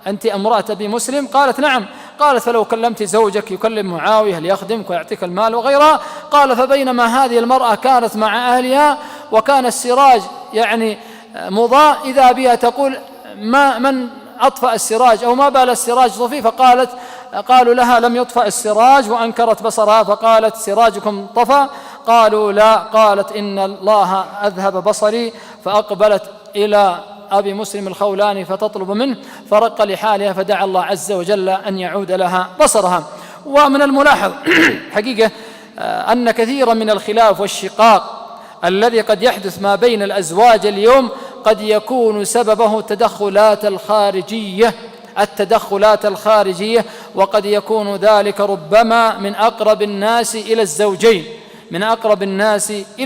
أنت امرأة أبي مسلم؟ قالت: نعم. قالت: فلو كلمت زوجك يكلم معاوية ليخدمك ويعطيك المال وغيرها. قال: فبينما هذه المرأة كانت مع أهلها وكان السراج مضاء، إذا بها تقول: من أطفأ السراج أو ما بال السراج طفي؟ قالوا لها: لم يطفأ السراج، وأنكرت بصرها فقالت: سراجكم طفى؟ قالوا: لا. قالت: إن الله أذهب بصري. فأقبلت إلى أبي مسلم الخولاني فتطلب منه، فرق لحالها، فدعا الله عز وجل أن يعود لها بصرها. ومن الملاحظ حقيقة أن كثيرا من الخلاف والشقاق الذي قد يحدث ما بين الأزواج اليوم قد يكون سببه التدخلات الخارجية، وقد يكون ذلك ربما من أقرب الناس إلى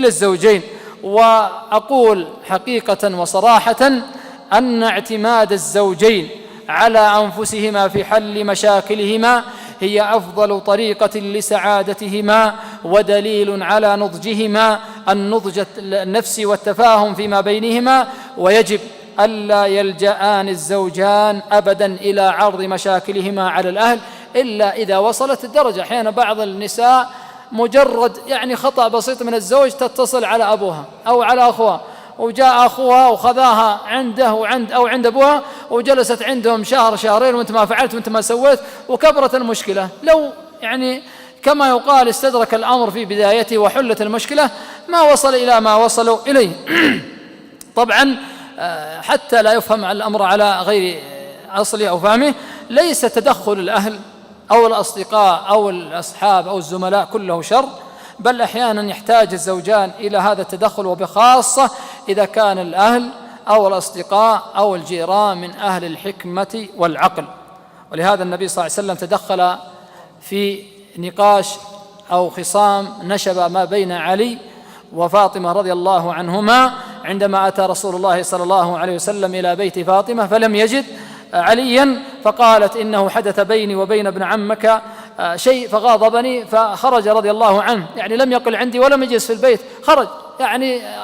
الزوجين. وأقول حقيقة وصراحة أن اعتماد الزوجين على أنفسهما في حل مشاكلهما هي أفضل طريقة لسعادتهما ودليل على نضجهما، النضج النفسي والتفاهم فيما بينهما. ويجب ألا يلجأان الزوجان أبدا إلى عرض مشاكلهما على الأهل إلا إذا وصلت الدرجة. أحيانا بعض النساء مجرد خطأ بسيط من الزوج تتصل على أبوها أو على أخوها، وجاء أخوها وخذاها عنده عند أبوها وجلست عندهم شهر شهرين وانت ما فعلت وانت ما سويت، وكبرت المشكلة. لو كما يقال استدرك الأمر في بدايته وحلت المشكلة ما وصل إلى ما وصلوا إليه. طبعا حتى لا يفهم الأمر على غير أصله أو فهمه، ليس تدخل الأهل أو الأصدقاء أو الأصحاب أو الزملاء كله شر، بل أحيانا يحتاج الزوجان إلى هذا التدخل، وبخاصة إذا كان الأهل أو الأصدقاء أو الجيران من أهل الحكمة والعقل. ولهذا النبي صلى الله عليه وسلم تدخل في نقاش أو خصام نشب ما بين علي وفاطمة رضي الله عنهما، عندما أتى رسول الله صلى الله عليه وسلم إلى بيت فاطمة فلم يجد عليا، فقالت: إنه حدث بيني وبين ابن عمك شيء فغاضبني، فخرج رضي الله عنه، لم يقل عندي ولم يجلس في البيت، خرج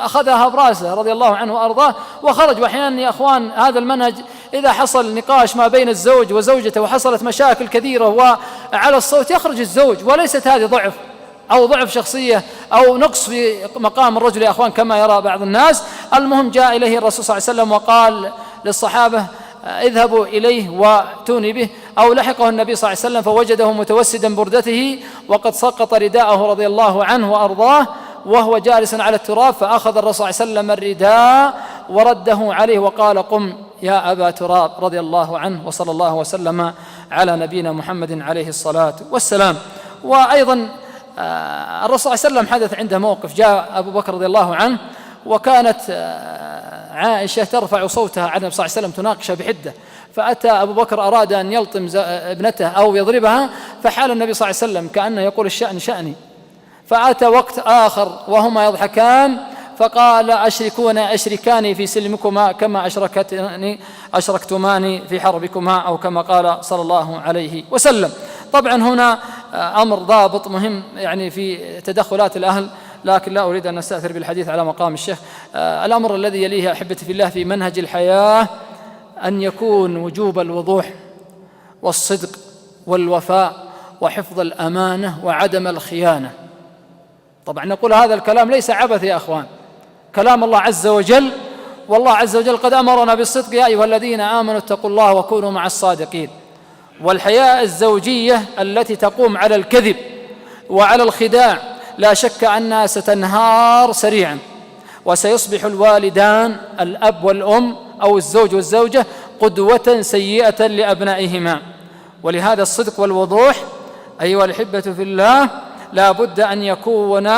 أخذها براسه رضي الله عنه وأرضاه وخرج. وأحيانا يا أخوان هذا المنهج إذا حصل نقاش ما بين الزوج وزوجته وحصلت مشاكل كثيرة وعلى الصوت يخرج الزوج، وليست هذه ضعف أو ضعف شخصية أو نقص في مقام الرجل يا أخوان كما يرى بعض الناس. المهم جاء إليه الرسول صلى الله عليه وسلم وقال للصحابة: اذهبوا إليه واتوني به. أو لحقه النبي صلى الله عليه وسلم فوجده متوسدا بردته وقد سقط رداءه رضي الله عنه وأرضاه وهو جالس على التراب، فأخذ الرسول صلى الله عليه وسلم الرداء ورده عليه وقال: قم يا أبا تراب رضي الله عنه. وصلى الله وسلم على نبينا محمد عليه الصلاة والسلام. وأيضا الرسول صلى الله عليه وسلم حدث عنده موقف، جاء أبو بكر رضي الله عنه وكانت عائشة ترفع صوتها على النبي صلى الله عليه وسلم تناقشه بحدة، فأتى أبو بكر أراد أن يلطم ابنته أو يضربها، فحال النبي صلى الله عليه وسلم كأنه يقول: الشأن شأني. فأتى وقت آخر وهما يضحكان فقال: أشركاني في سلمكما كما أشركتماني في حربكما، أو كما قال صلى الله عليه وسلم. طبعا هنا أمر ضابط مهم في تدخلات الأهل، لكن لا أريد أن أستأثر بالحديث على مقام الشيخ. الأمر الذي يليه أحبتي في الله في منهج الحياة أن يكون وجوب الوضوح والصدق والوفاء وحفظ الأمانة وعدم الخيانة. طبعا نقول هذا الكلام ليس عبث يا أخوان، كلام الله عز وجل، والله عز وجل قد أمرنا بالصدق: يا أيها الذين آمنوا اتقوا الله وكونوا مع الصادقين. والحياة الزوجية التي تقوم على الكذب وعلى الخداع لا شك أنها ستنهار سريعا، وسيصبح الوالدان الأب والأم أو الزوج والزوجة قدوة سيئة لأبنائهما. ولهذا الصدق والوضوح أيها الأحبة في الله لا بد أن يكون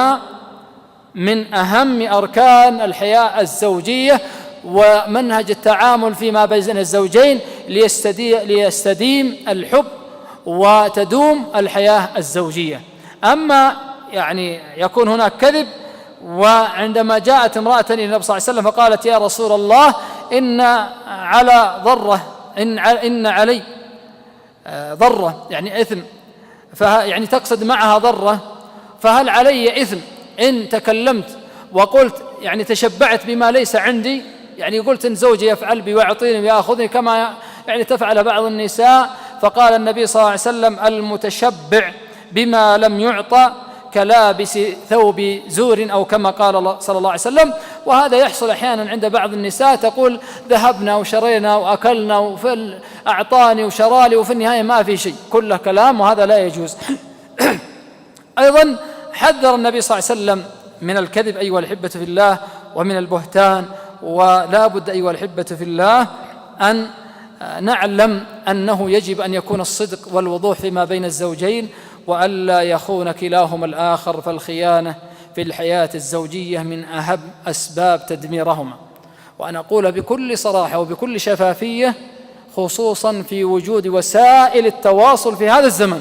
من أهم أركان الحياة الزوجية ومنهج التعامل فيما بين الزوجين ليستديم الحب وتدوم الحياة الزوجية. أما يكون هناك كذب، وعندما جاءت امرأة إلى النبي صلى الله عليه وسلم فقالت: يا رسول الله إن علي ضرة يعني إثم، يعني تقصد معها ضرة، فهل علي إثم إن تكلمت وقلت يعني تشبعت بما ليس عندي، يعني قلت إن زوجي يفعل بي ويعطيني ويأخذني كما يعني تفعل بعض النساء؟ فقال النبي صلى الله عليه وسلم: المتشبع بما لم يعطى كلابس ثوب زور، أو كما قال صلى الله عليه وسلم. وهذا يحصل أحيانا عند بعض النساء، تقول ذهبنا وشرينا وأكلنا وفي أعطاني وشرالي وفي النهاية ما في شيء، كله كلام، وهذا لا يجوز. أيضا حذر النبي صلى الله عليه وسلم من الكذب أيها الأحبة في الله ومن البهتان. ولا بد أيها الأحبة في الله أن نعلم أنه يجب أن يكون الصدق والوضوح فيما بين الزوجين، وألا يخون كلاهما الآخر، فالخيانة في الحياة الزوجية من أهم أسباب تدميرهما. وأنا أقول بكل صراحة وبكل شفافية، خصوصا في وجود وسائل التواصل في هذا الزمن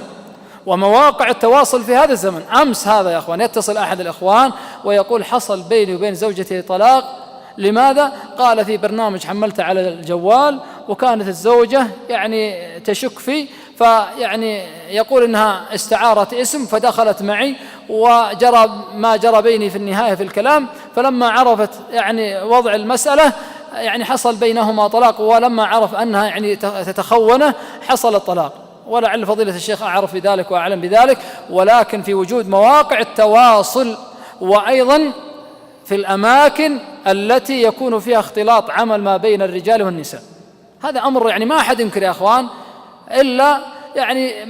ومواقع التواصل في هذا الزمن. أمس هذا يا أخوان يتصل أحد الإخوان ويقول: حصل بيني وبين زوجتي طلاق. لماذا؟ قال: في برنامج حملته على الجوال وكانت الزوجة يعني تشك فيه، فيعني يقول إنها استعارت اسم فدخلت معي وجرى ما جرى بيني في النهاية في الكلام، فلما عرفت يعني وضع المسألة يعني حصل بينهما طلاق، ولما عرف أنها يعني تتخونه حصل الطلاق. ولعل فضيلة الشيخ أعرف بذلك وأعلم بذلك، ولكن في وجود مواقع التواصل وأيضا في الأماكن التي يكون فيها اختلاط عمل ما بين الرجال والنساء، هذا أمر يعني ما أحد ينكر يا أخوان، إلا يعني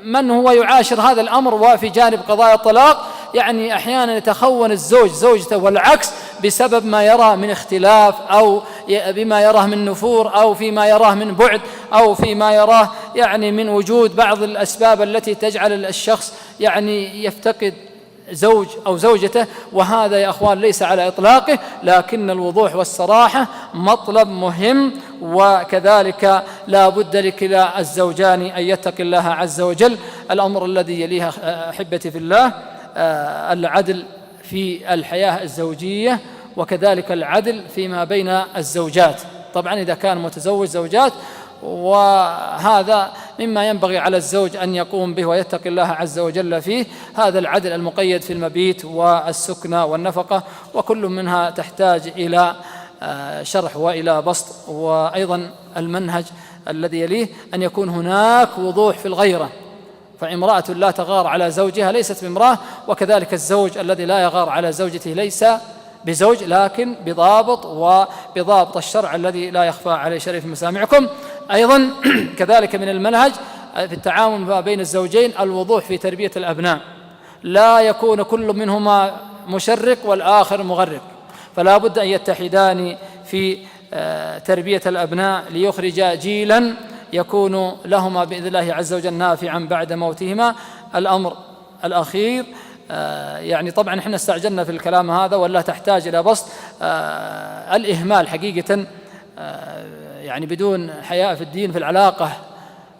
من هو يعاشر هذا الأمر. وفي جانب قضايا الطلاق يعني أحيانا يتخون الزوج زوجته والعكس بسبب ما يراه من اختلاف، أو بما يراه من نفور، أو فيما يراه من بعد، أو فيما يراه يعني من وجود بعض الأسباب التي تجعل الشخص يعني يفتقد زوج أو زوجته. وهذا يا أخوان ليس على إطلاقه، لكن الوضوح والصراحة مطلب مهم، وكذلك لا بد لكلا الزوجان أن يتقي الله عز وجل. الأمر الذي يليها أحبتي في الله العدل في الحياة الزوجية، وكذلك العدل فيما بين الزوجات. طبعا إذا كان متزوج زوجات، وهذا مما ينبغي على الزوج أن يقوم به ويتقي الله عز وجل فيه، هذا العدل المقيد في المبيت والسكنة والنفقة، وكل منها تحتاج إلى شرح وإلى بسط. وأيضا المنهج الذي يليه أن يكون هناك وضوح في الغيرة، فامرأة لا تغار على زوجها ليست بامرأة، وكذلك الزوج الذي لا يغار على زوجته ليس بزوج، لكن بضابط، وبضابط الشرع الذي لا يخفى عليه شريف مسامعكم. أيضا كذلك من المنهج في التعامل ما بين الزوجين الوضوح في تربية الأبناء، لا يكون كل منهما مشرق والآخر مغرق، فلا بد أن يتحدان في تربية الأبناء ليخرج جيلا يكون لهما بإذن الله عز وجل نافعا بعد موتهما. الأمر الأخير يعني طبعا احنا استعجلنا في الكلام هذا ولا تحتاج إلى بسط. الإهمال حقيقة يعني بدون حياء في الدين في العلاقة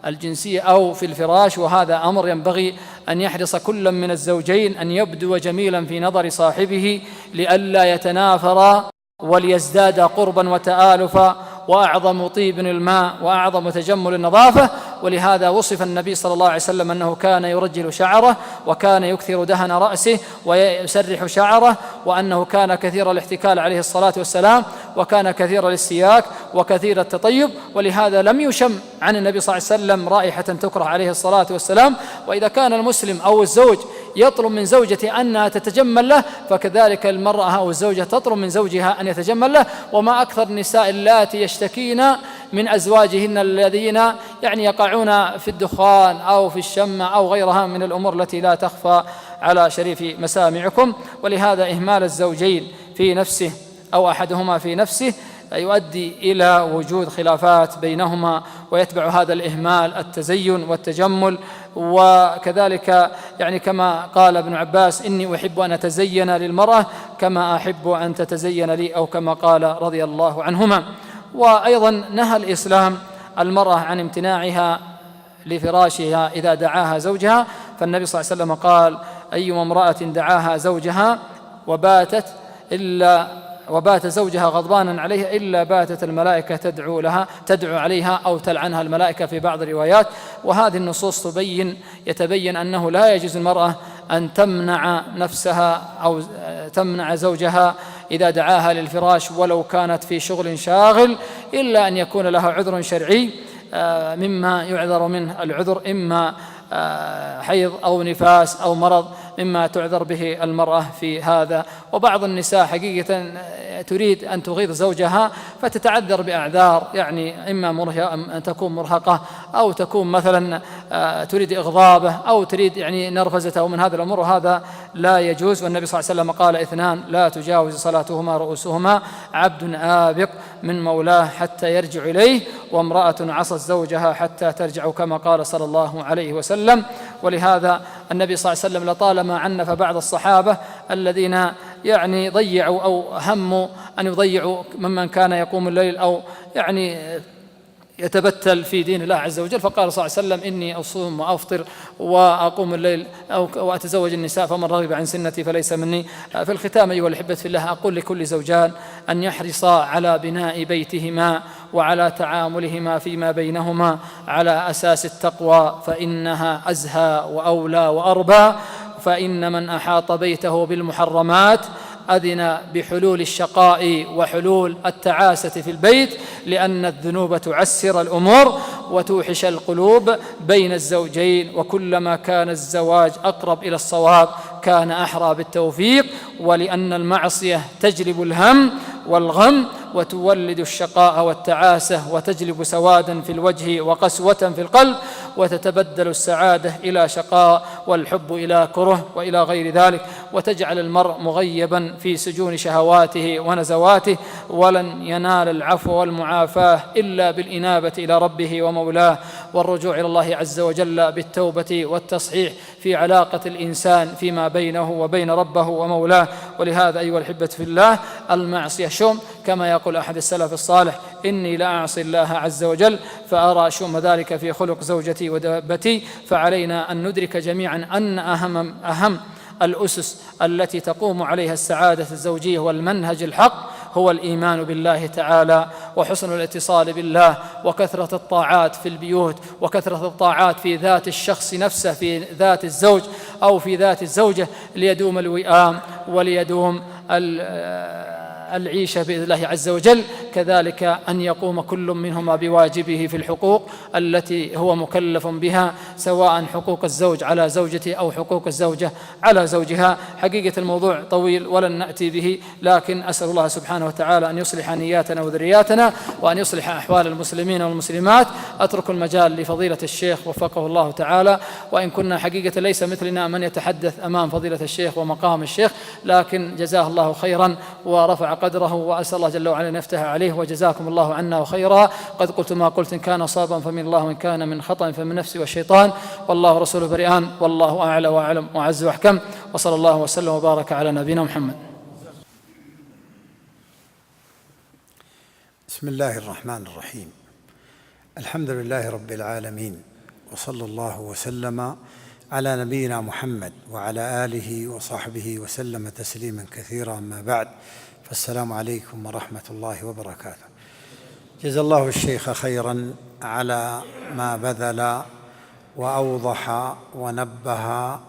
الجنسية أو في الفراش، وهذا أمر ينبغي أن يحرص كل من الزوجين أن يبدو جميلا في نظر صاحبه لئلا يتنافر وليزداد قربا وتآلفا، وأعظم طيب الماء وأعظم تجمل النظافة. ولهذا وصف النبي صلى الله عليه وسلم أنه كان يرجل شعره، وكان يكثر دهن رأسه ويسرح شعره، وأنه كان كثير الاحتكال عليه الصلاة والسلام، وكان كثير الاستياك وكثير التطيب. ولهذا لم يشم عن النبي صلى الله عليه وسلم رائحة تكره عليه الصلاة والسلام. وإذا كان المسلم أو الزوج يطلب من زوجته أنها تتجمل له، فكذلك المرأة أو الزوجة تطلب من زوجها أن يتجمل له. وما أكثر النساء اللاتي يشتكين من أزواجهن الذين يعني يقعون في الدخان أو في الشمة أو غيرها من الأمور التي لا تخفى على شريف مسامعكم. ولهذا إهمال الزوجين في نفسه أو أحدهما في نفسه يؤدي إلى وجود خلافات بينهما، ويتبع هذا الإهمال التزين والتجمل. وكذلك يعني كما قال ابن عباس: إني أحب أن أتزين للمرأة كما أحب أن تتزين لي، أو كما قال رضي الله عنهما. وأيضا نهى الإسلام المرأة عن امتناعها لفراشها إذا دعاها زوجها، فالنبي صلى الله عليه وسلم قال: أيما امرأة دعاها زوجها وباتت إلا وبات زوجها غضبانا عليها إلا باتت الملائكة تدعو عليها أو تلعنها الملائكة في بعض الروايات. وهذه النصوص يتبين أنه لا يجوز المرأة أن تمنع نفسها أو تمنع زوجها إذا دعاها للفراش ولو كانت في شغل شاغل، إلا أن يكون لها عذر شرعي مما يعذر منه العذر، إما حيض أو نفاس أو مرض مما تعذر به المرأة في هذا. وبعض النساء حقيقة تريد أن تغيظ زوجها فتتعذر بأعذار، يعني إما أن تكون مرهقة أو تكون مثلا تريد إغضابه أو تريد يعني نرفزته ومن هذا الأمور، وهذا لا يجوز. والنبي صلى الله عليه وسلم قال: 2 لا تجاوز صلاتهما رؤوسهما، عبد آبق من مولاه حتى يرجع إليه، وامرأة عصت زوجها حتى ترجع، كما قال صلى الله عليه وسلم. ولهذا النبي صلى الله عليه وسلم لطالما عنف بعض الصحابة الذين يعني ضيعوا أو هموا أن يضيعوا ممن كان يقوم الليل أو يعني يتبتل في دين الله عز وجل، فقال صلى الله عليه وسلم: إني أصوم وأفطر وأقوم الليل وأتزوج النساء، فمن رغب عن سنتي فليس مني. في الختام أيها الأحبة في الله، أقول لكل زوجان أن يحرصا على بناء بيتهما وعلى تعاملهما فيما بينهما على أساس التقوى، فإنها أزهى وأولى وأربى. فإن من أحاط بيته بالمحرمات أذن بحلول الشقاء وحلول التعاسة في البيت، لأن الذنوب تعسر الأمور وتوحش القلوب بين الزوجين، وكلما كان الزواج أقرب إلى الصواب كان أحرى بالتوفيق، ولأن المعصية تجلب الهم والغم وتولد الشقاء والتعاسة وتجلب سوادا في الوجه وقسوة في القلب، وتتبدل السعادة إلى شقاء والحب إلى كره وإلى غير ذلك، وتجعل المرء مغيبا في سجون شهواته ونزواته، ولن ينال العفو والمعافاة إلا بالإنابة إلى ربه ومولاه والرجوع إلى الله عز وجل بالتوبة والتصحيح في علاقة الإنسان فيما بينه وبين ربه ومولاه. ولهذا أيها الأحبة في الله، المعصية شؤم، كما يقول أحد السلف الصالح: إني لا أعصي الله عز وجل فأرى شؤم ذلك في خلق زوجتي ودابتي. فعلينا أن ندرك جميعا أن أهم الأسس التي تقوم عليها السعادة الزوجية والمنهج الحق هو الإيمان بالله تعالى وحسن الاتصال بالله وكثرة الطاعات في البيوت وكثرة الطاعات في ذات الشخص نفسه، في ذات الزوج أو في ذات الزوجة، ليدوم الوئام وليدوم العيشة بإذن الله عز وجل. كذلك أن يقوم كل منهما بواجبه في الحقوق التي هو مكلف بها، سواء حقوق الزوج على زوجته أو حقوق الزوجة على زوجها. حقيقة الموضوع طويل ولن نأتي به، لكن أسأل الله سبحانه وتعالى أن يصلح نياتنا وذرياتنا وأن يصلح أحوال المسلمين والمسلمات. أترك المجال لفضيلة الشيخ وفقه الله تعالى، وإن كنا حقيقة ليس مثلنا من يتحدث أمام فضيلة الشيخ ومقام الشيخ، لكن جزاه الله خيرا ورفع قدره، وأسأل الله جل وعلا أن يفتح عليه. وجزاكم الله عنا خيرا. قد قلت ما قلت، إن كان صابا فمن الله وإن كان من خطأ فمن نفسي والشيطان، والله ورسوله بريئان، والله أعلى وأعلم وأعز وأحكم، وصلى الله وسلم وبارك على نبينا محمد. بسم الله الرحمن الرحيم. الحمد لله رب العالمين، وصلى الله وسلم على نبينا محمد وعلى آله وصحبه وسلم تسليما كثيرا. أما بعد، فالسلام عليكم ورحمة الله وبركاته. جزا الله الشيخ خيرا على ما بذل وأوضح ونبه،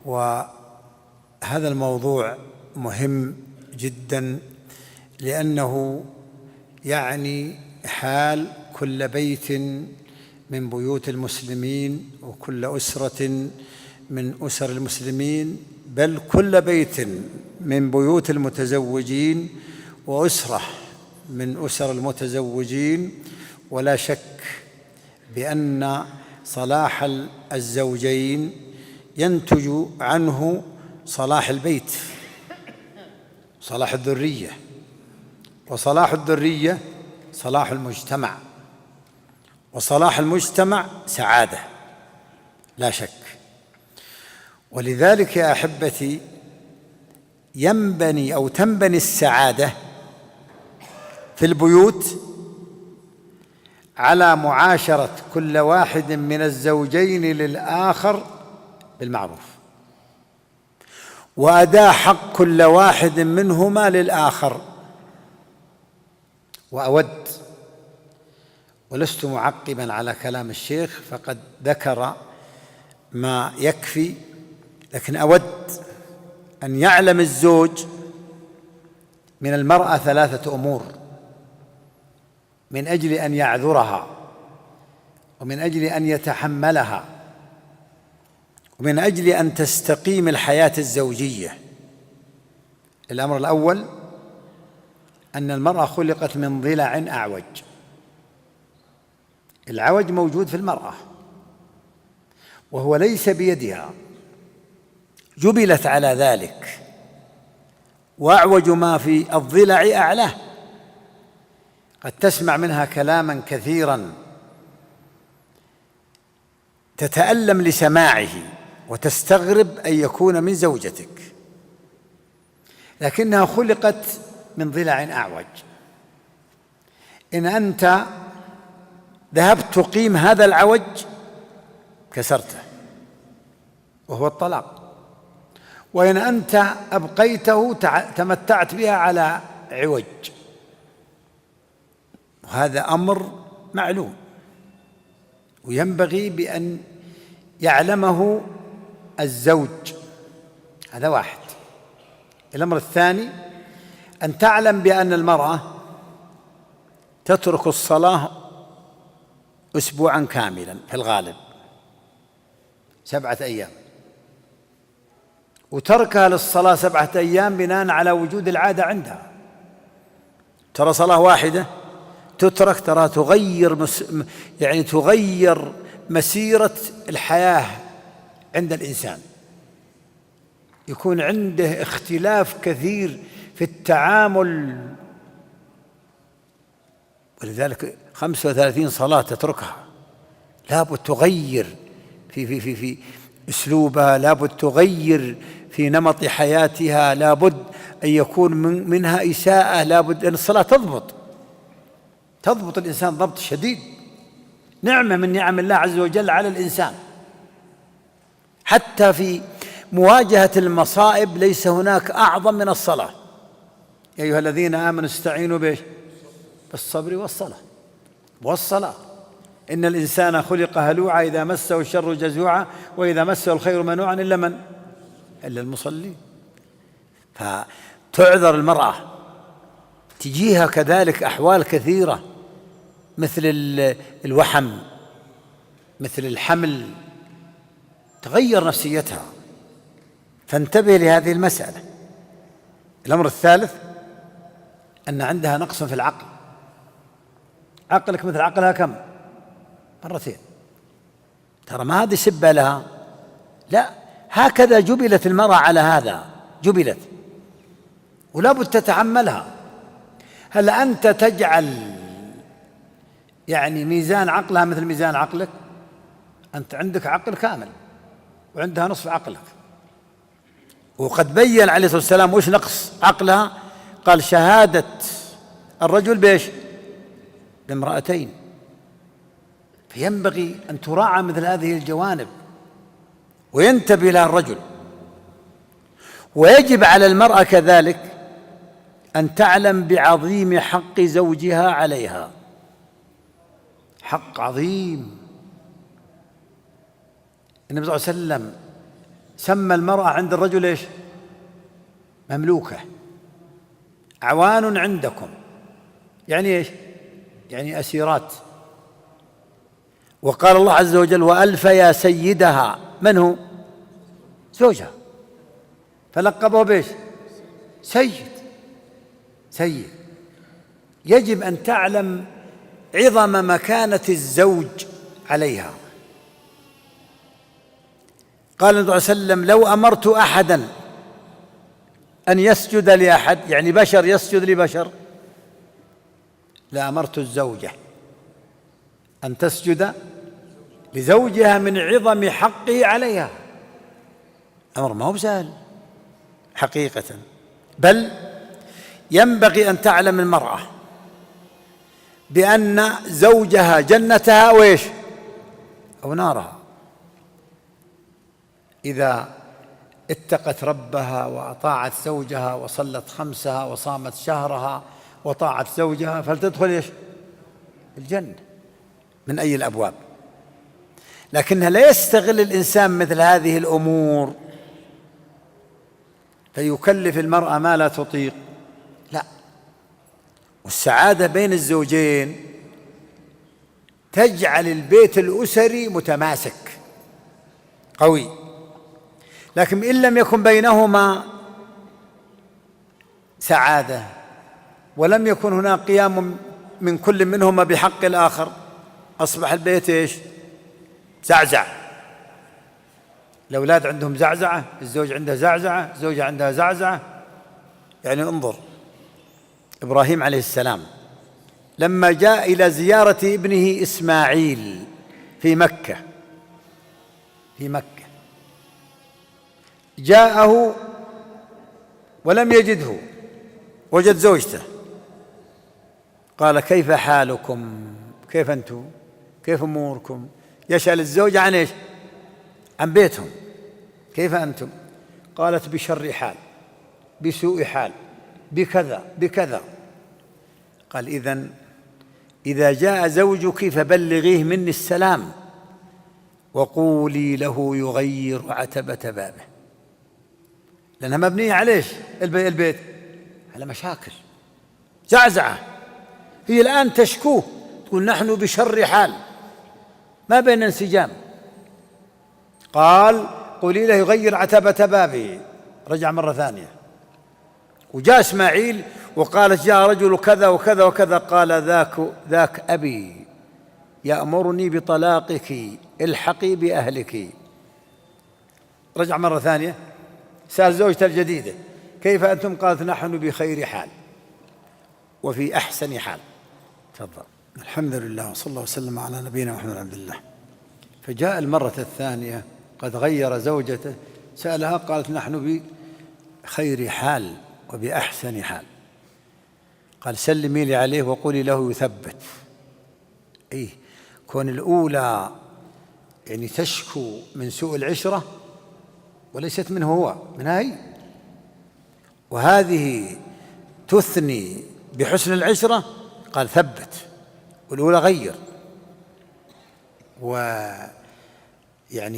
وهذا الموضوع مهم جدا، لأنه يعني حال كل بيت من بيوت المسلمين وكل أسرة من أسر المسلمين، بل كل بيت من بيوت المتزوجين وأسرة من أسر المتزوجين. ولا شك بأن صلاح الزوجين ينتج عنه صلاح البيت، صلاح الذرية، وصلاح الذرية صلاح المجتمع، وصلاح المجتمع سعادة لا شك. ولذلك يا أحبتي، ينبني أو تنبني السعادة في البيوت على معاشرة كل واحد من الزوجين للآخر بالمعروف، وأداء حق كل واحد منهما للآخر وأود، ولست معقبا على كلام الشيخ فقد ذكر ما يكفي، لكن أود أن يعلم الزوج من المرأة 3 أمور من أجل أن يعذرها، ومن أجل أن يتحملها، ومن أجل أن تستقيم الحياة الزوجية. الأمر الأول أن المرأة خلقت من ضلع أعوج. العوج موجود في المرأة وهو ليس بيدها، جبلت على ذلك، وأعوج ما في الضلع أعلاه. قد تسمع منها كلاما كثيرا تتألم لسماعه وتستغرب أن يكون من زوجتك، لكنها خلقت من ضلع أعوج. إن أنت ذهبت تقيم هذا العوج كسرته، وهو الطلاق، وإن أنت أبقيته تمتعت بها على عوج، وهذا أمر معلوم وينبغي بأن يعلمه الزوج. هذا واحد. الأمر الثاني أن تعلم بأن المرأة تترك الصلاة أسبوعا كاملا في الغالب 7 أيام، وتركها للصلاة 7 أيام بناء على وجود العادة عندها. ترى صلاة واحدة تترك، ترى تغير مسيرة الحياة عند الإنسان، يكون عنده اختلاف كثير في التعامل. ولذلك 35 صلاة تتركها، لابد تغير في أسلوبها، لابد تغير في نمط حياتها، لابد أن يكون منها إساءة، لابد أن الصلاة تضبط الإنسان ضبط شديد، نعمة من نعم الله عز وجل على الإنسان. حتى في مواجهة المصائب ليس هناك أعظم من الصلاة. يا أيها الذين آمنوا استعينوا بالصبر والصلاة. إن الإنسان خلق هلوعا إذا مسه الشر جزوعا وإذا مسه الخير منوعا إلا المصلين. فتعذر المرأة، تجيها كذلك أحوال كثيرة مثل الوحم، مثل الحمل، تغير نفسيتها، فانتبه لهذه المسألة. الأمر الثالث أن عندها نقص في العقل. عقلك مثل عقلها كم؟ 2 ترى ما هذه سبة لها، لا، هكذا جبلت المرأة على هذا، جبلت ولا بد تتحملها. هل أنت تجعل ميزان عقلها مثل ميزان عقلك؟ أنت عندك عقل كامل وعندها نصف عقلك. وقد بين عليه الصلاة والسلام وش نقص عقلها، قال شهادة الرجل بامرأتين. فينبغي أن تراعى مثل هذه الجوانب وينتبه لها الرجل. ويجب على المرأة كذلك أن تعلم بعظيم حق زوجها عليها، حق عظيم. النبي صلى الله عليه وسلم سمى المرأة عند الرجل إيش؟ مملوكة، عوان عندكم، يعني إيش؟ يعني أسيرات. وقال الله عز وجل وألف يا سيدها، من هو؟ زوجها، فلقبه بإيش؟ سيد. يجب أن تعلم عظم مكانة الزوج عليها. قال النبي صلى الله عليه وسلم لو أمرت أحدا أن يسجد لأحد، يعني بشر يسجد لبشر، لأمرت الزوجة أن تسجد لزوجها من عظم حقه عليها. أمر ما هو سهل حقيقة. بل ينبغي أن تعلم المرأة بأن زوجها جنتها وإيش؟ أو نارها. إذا اتقت ربها وأطاعت زوجها وصلت 5 وصامت شهرها وطاعت زوجها فلتدخل ايش؟ الجنة من أي الأبواب. لكنها لا يستغل الإنسان مثل هذه الأمور فيكلف المرأة ما لا تطيق، لا. والسعادة بين الزوجين تجعل البيت الأسري متماسك قوي. لكن إن لم يكن بينهما سعادة ولم يكن هناك قيام من كل منهما بحق الآخر أصبح البيت إيش؟ زعزع. الأولاد عندهم زعزعة، الزوج عنده زعزعة، الزوجة عندها زعزعة. يعني انظر إبراهيم عليه السلام لما جاء إلى زيارة ابنه إسماعيل في مكة جاءه ولم يجده، وجد زوجته. قال كيف حالكم؟ كيف أنتم؟ كيف أموركم؟ يسأل الزوجة عن إيش؟ عن بيتهم. كيف أنتم؟ قالت بشر حال، بسوء حال، بكذا بكذا. قال إذا جاء زوجك فبلغيه مني السلام وقولي له يغير عتبة بابه، لأنها مبنية على إيش؟ البيت على مشاكل زعزعة. هي الآن تشكوه، تقول نحن بشر حال، ما بين انسجام. قال قولي له يغير عتبة بابه. رجع مرة ثانية وجاء إسماعيل وقالت جاء رجل كذا وكذا وكذا. قال ذاك أبي يأمرني بطلاقك، الحقي بأهلك. رجع مرة ثانية سأل زوجته الجديدة كيف أنتم؟ قالت نحن بخير حال وفي أحسن حال. تفضل. الحمد لله وصلى الله وسلم على نبينا محمد عبد الله. فجاء المرة الثانية قد غير زوجته، سألها قالت نحن بخير حال وبأحسن حال. قال سلمي لي عليه وقولي له يثبت. كون الأولى يعني تشكو من سوء العشرة وليست منه هو، منها هي، وهذه تثني بحسن العشرة. قال ثبت، والأولى غير. ويعني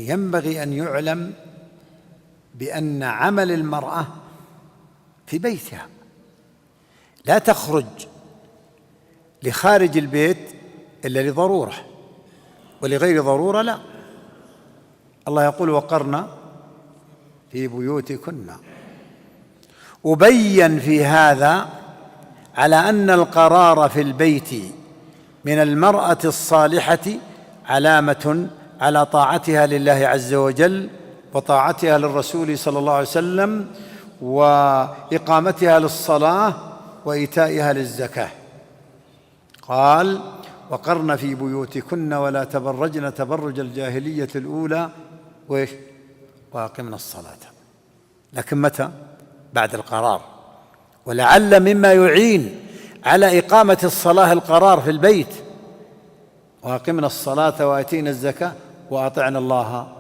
ينبغي أن يعلم بأن عمل المرأة في بيتها، لا تخرج لخارج البيت إلا لضرورة، ولغير ضرورة لا. الله يقول وقرن في بيوتكن. وبين في هذا على أن القرار في البيت من المرأة الصالحة علامة على طاعتها لله عز وجل وطاعتها للرسول صلى الله عليه وسلم وإقامتها للصلاة وإيتائها للزكاة. قال وقرن في بيوتكن ولا تبرجن تبرج الجاهلية الأولى وأقمنا الصلاة. لكن متى؟ بعد القرار. ولعل مما يعين على إقامة الصلاة القرار في البيت وأقمنا الصلاة وآتينا الزكاة وأطعنا الله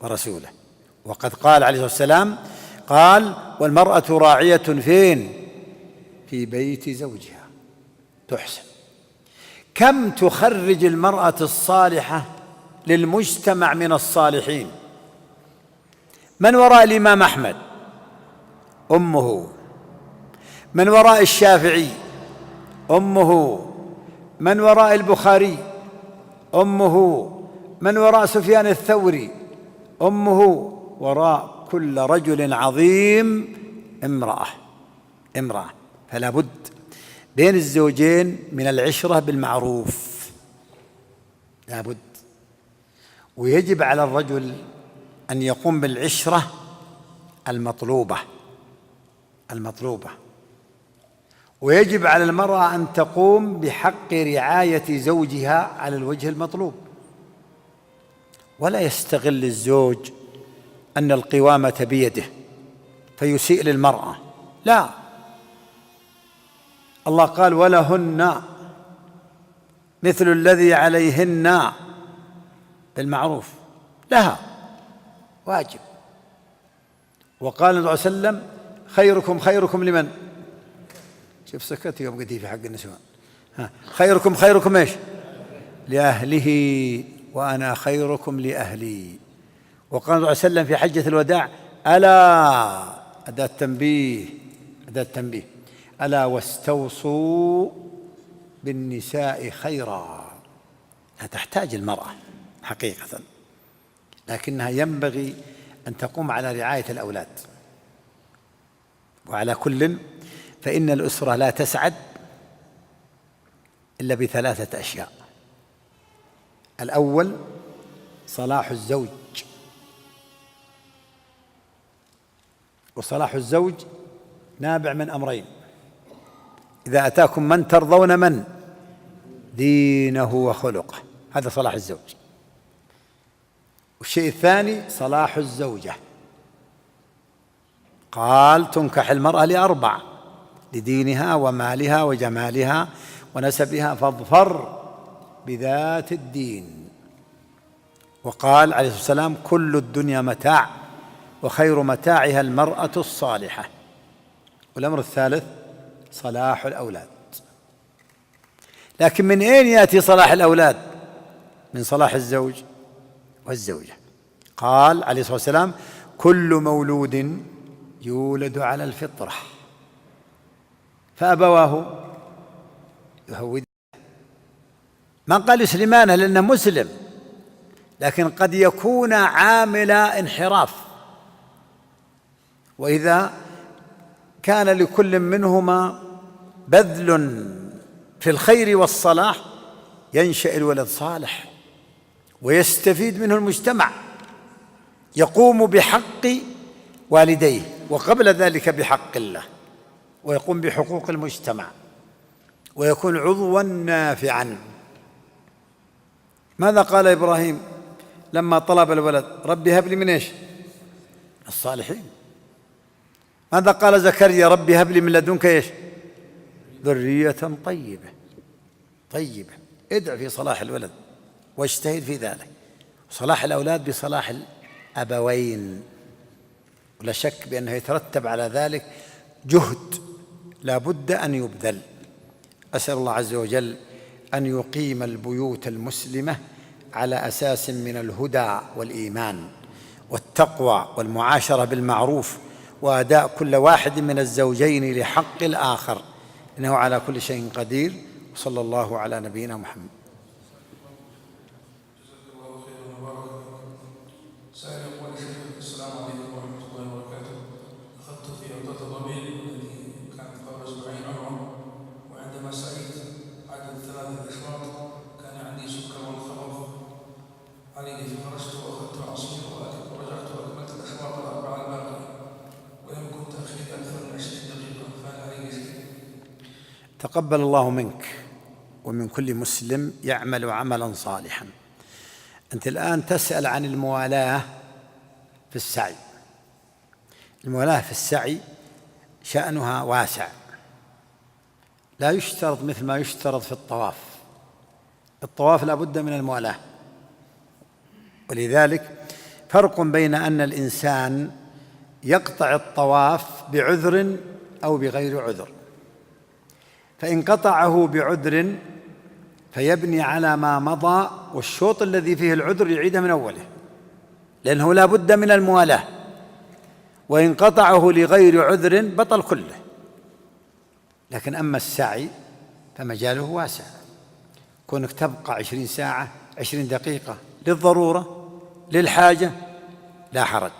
ورسوله. وقد قال عليه الصلاة والسلام قال والمرأة راعية فين؟ في بيت زوجها. تحسن. كم تخرج المرأة الصالحة للمجتمع من الصالحين؟ من وراء الإمام أحمد؟ أمه. من وراء الشافعي؟ أمه. من وراء البخاري؟ أمه. من وراء سفيان الثوري؟ أمه. وراء كل رجل عظيم امرأة. فلا بد بين الزوجين من العشرة بالمعروف، لا بد. ويجب على الرجل أن يقوم بالعشرة المطلوبة، ويجب على المرأة أن تقوم بحق رعاية زوجها على الوجه المطلوب. ولا يستغل الزوج أن القوامة بيده فيسيء للمرأة، لا. الله قال ولهن مثل الذي عليهن بالمعروف، لها واجب. وقال النبي صلى الله عليه وسلم خيركم لمن؟ شوف سكت يوم قلت في حق النسوان. خيركم خيركم إيش؟ لأهله وأنا خيركم لأهلي. وقال صلى الله عليه وسلم في حجة الوداع: ألا، أداة تنبيه، أداة تنبيه، ألا واستوصوا بالنساء خيرا. تحتاج المرأة حقيقة، لكنها ينبغي أن تقوم على رعاية الأولاد. وعلى كل فإن الأسرة لا تسعد إلا بثلاثة أشياء: الأول صلاح الزوج، وصلاح الزوج نابع من أمرين: إذا أتاكم من ترضون من دينه وخلقه، هذا صلاح الزوج. والشيء الثاني صلاح الزوجة، قال: تنكح المرأة لأربع: لدينها ومالها وجمالها ونسبها، فاظفر بذات الدين. وقال عليه الصلاة والسلام: كل الدنيا متاع وخير متاعها المرأة الصالحة. والأمر الثالث صلاح الأولاد. لكن من أين يأتي صلاح الأولاد؟ من صلاح الزوج والزوجة. قال عليه الصلاة والسلام: كل مولود يولد على الفطرة فأبواه يهودانه. ما قال يسلمانه لأنه مسلم، لكن قد يكون عامل انحراف، وإذا كان لكل منهما بذل في الخير والصلاح ينشأ الولد صالح ويستفيد منه المجتمع، يقوم بحق والديه وقبل ذلك بحق الله، ويقوم بحقوق المجتمع، ويكون عضوا نافعا. ماذا قال إبراهيم لما طلب الولد؟ ربي هب لي من إيش؟ الصالحين. ماذا قال زكريا؟ ربي هب لي من لدنك إيش؟ ذرية طيبة. ادع في صلاح الولد واجتهد في ذلك. صلاح الأولاد بصلاح الأبوين، ولا شك بأنه يترتب على ذلك جهد لا بد أن يبذل. أسأل الله عز وجل أن يقيم البيوت المسلمة على أساس من الهدى والإيمان والتقوى والمعاشرة بالمعروف، وأداء كل واحد من الزوجين لحق الآخر، إنه على كل شيء قدير. صلى الله على نبينا محمد. سائل يقول: السلام عليكم ورحمة الله وبركاته. أخذت في عطلة الربيع التي كانت قبل أسبوعين عمرة، وعندما سعيت عدد 3 أشواط كان عندي سكر والخوف علي، فخرجت وأخذت عصير ورجعت وأكملت الأشواط ال4 الباقية، ولم يكن تأخيري أكثر من 20 دقيقة، فهل علي شيء؟ تقبل الله منك ومن كل مسلم يعمل عملا صالحا. أنت الآن تسأل عن الموالاة في السعي. الموالاة في السعي شأنها واسع، لا يشترط مثل ما يشترط في الطواف. الطواف لا بد من الموالاة، ولذلك فرق بين أن الإنسان يقطع الطواف بعذر أو بغير عذر. فإن قطعه بعذر فيبني على ما مضى، والشوط الذي فيه العذر يعيده من أوله، لأنه لا بد من الموالاة. وإن قطعه لغير عذر بطل كله. لكن أما السعي فمجاله واسع، كونك تبقى 20 ساعة 20 دقيقة للضرورة للحاجة لا حرج،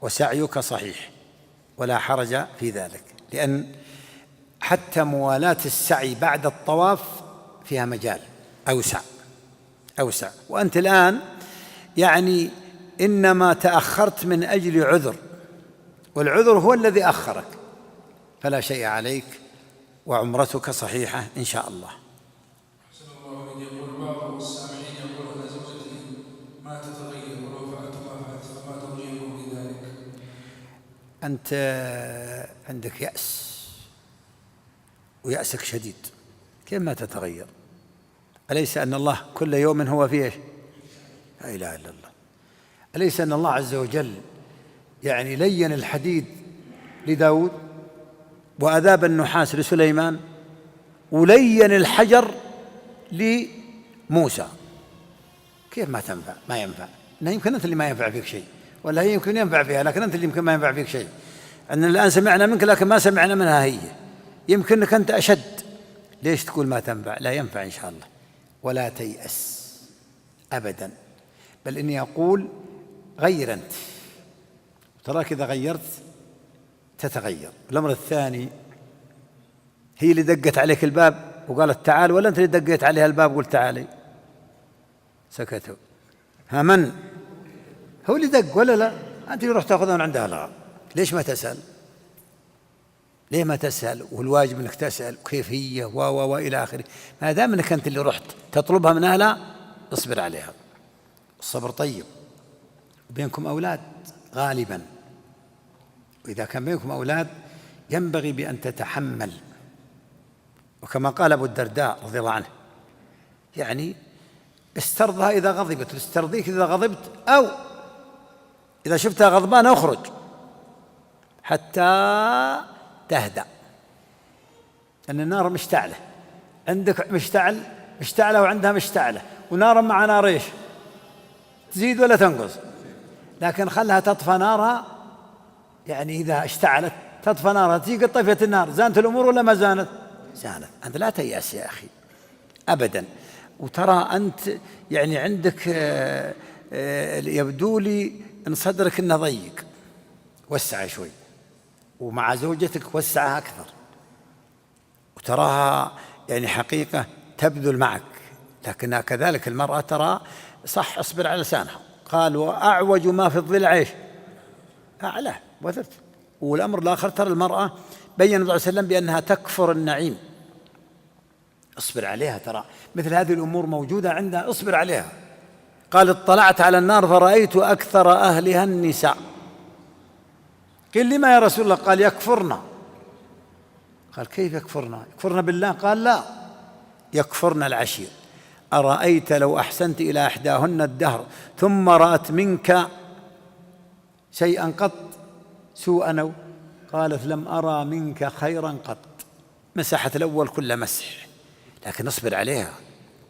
وسعيك صحيح ولا حرج في ذلك، لأن حتى موالاة السعي بعد الطواف فيها مجال أوسع. وأنت الآن يعني إنما تأخرت من أجل عذر، والعذر هو الذي أخرك، فلا شيء عليك، وعمرتك صحيحة إن شاء الله. أحسن الله إليك. يقول بعض السامعين يقول أن زوجتي ما تتغير ولو فعلت ما فعلت، فما توجيهكم لذلك؟ أنت عندك يأس، ويأسك شديد. كيف ما تتغير؟ أليس أن الله كل يوم هو فيه؟ لا إله إلا الله. أليس أن الله عز وجل يعني لين الحديد لداود وأذاب النحاس لسليمان ولين الحجر لموسى. كيف ما تنفع؟ ما ينفع. إنه يمكن أنت اللي ما ينفع فيك شيء، ولا هي يمكن ينفع فيها لكن أنت اللي يمكن ما ينفع فيك شيء. أن الآن سمعنا منك لكن ما سمعنا منها هي، يمكنك أنت أشد. ليش تقول ما تنفع؟ لا ينفع إن شاء الله. ولا تيأس أبدا، بل إني أقول غير أنت، تراك إذا غيرت تتغير. الأمر الثاني، هي اللي دقت عليك الباب وقالت تعال، ولا أنت اللي دقيت عليها الباب وقلت تعالي؟ سكتوا. ها من هو اللي دق ولا لا؟ أنت اللي رحت تأخذها من عندها. لا، ليش ما تسأل؟ ليه ما تسأل؟ والواجب أنك تسأل كيف هي وإلى آخره. ما دام أنك أنت اللي رحت تطلبها من أهلها اصبر عليها. الصبر طيب. بينكم أولاد غالبا، وإذا كان بينكم أولاد ينبغي بأن تتحمل. وكما قال أبو الدرداء رضي الله عنه، يعني استرضها إذا غضبت، استرضيك إذا غضبت، أو إذا شفتها غضبان اخرج حتى تهدأ. أن النار مشتعلة، عندك مشتعلة وعندها مشتعلة، ونار مع نار إيش؟ تزيد ولا تنقص؟ لكن خلها تطفى نارها، يعني إذا اشتعلت تطفى نارها، تيجي طفيت النار، زانت الأمور ولا ما زانت؟ زانت. أنت لا تيأس يا أخي أبدا. وترى أنت يعني عندك يبدو لي أن صدرك إنه ضيق، وسع شوي، ومع زوجتك وسعها أكثر، وتراها يعني حقيقة تبذل معك. لكنها كذلك المرأة ترى صح، اصبر على لسانها. قال وأعوج ما في الضلع ايش؟ أعلى وثبت. والأمر الآخر ترى المرأة بين النبي صلى الله عليه وسلم بأنها تكفر النعيم، اصبر عليها. ترى مثل هذه الأمور موجودة عندها، اصبر عليها. قال اطلعت على النار فرأيت أكثر أهلها النساء. قيل لما يا رسول الله؟ قال يكفرنا. قال كيف يكفرنا؟ يكفرنا بالله؟ قال لا، يكفرن العشير. أرأيت لو أحسنت إلى إحداهن الدهر ثم رأت منك شيئا قط سوءا؟ قالت لم أرى منك خيرا قط. مسحت الأول كل مسح، لكن اصبر عليها،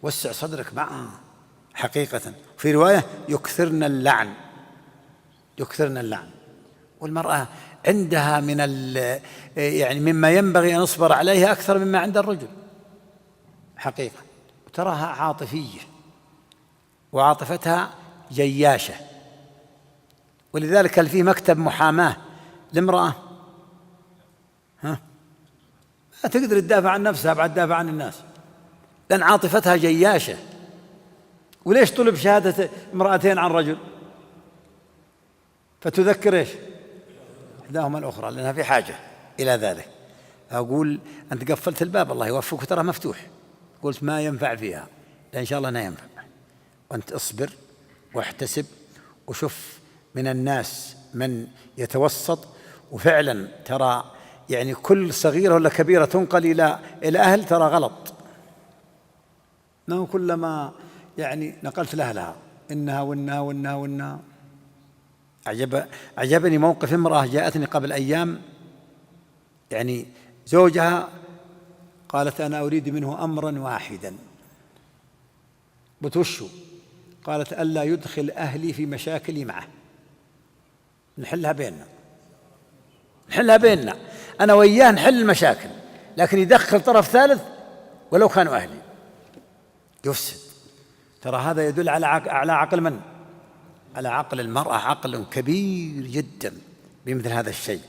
وسع صدرك معها حقيقة. في رواية يكثرن اللعن، يكثرن اللعن. والمرأة عندها من يعني مما ينبغي أن نصبر عليها أكثر مما عند الرجل حقيقة. وتراها عاطفية، وعاطفتها جياشة. ولذلك هل فيه مكتب محاماة لامرأة ما تقدر تدافع عن نفسها بعد تدافع عن الناس، لأن عاطفتها جياشة. وليش طلب شهادة امرأتين عن رجل؟ فتذكر ايش؟ إحداهما الأخرى، لأنها في حاجة إلى ذلك. أقول أنت قفلت الباب، الله يوفقك، ترى مفتوح. قلت ما ينفع فيها، لا إن شاء الله لا ينفع. وأنت اصبر واحتسب، وشوف من الناس من يتوسط. وفعلا ترى يعني كل صغيرة ولا كبيرة تنقل إلى أهل ترى غلط. ما كلما يعني نقلت لها إنها وإنها. أعجبني موقف امرأة جاءتني قبل أيام، يعني زوجها قالت أنا أريد منه أمرا واحدا. بتوشوا؟ قالت ألا يدخل أهلي في مشاكلي معه، نحلها بيننا أنا وإياه، نحل المشاكل، لكن يدخل طرف ثالث ولو كانوا أهلي يفسد. ترى هذا يدل على عقل من؟ على عقل المرأة، عقل كبير جدا بمثل هذا الشيء.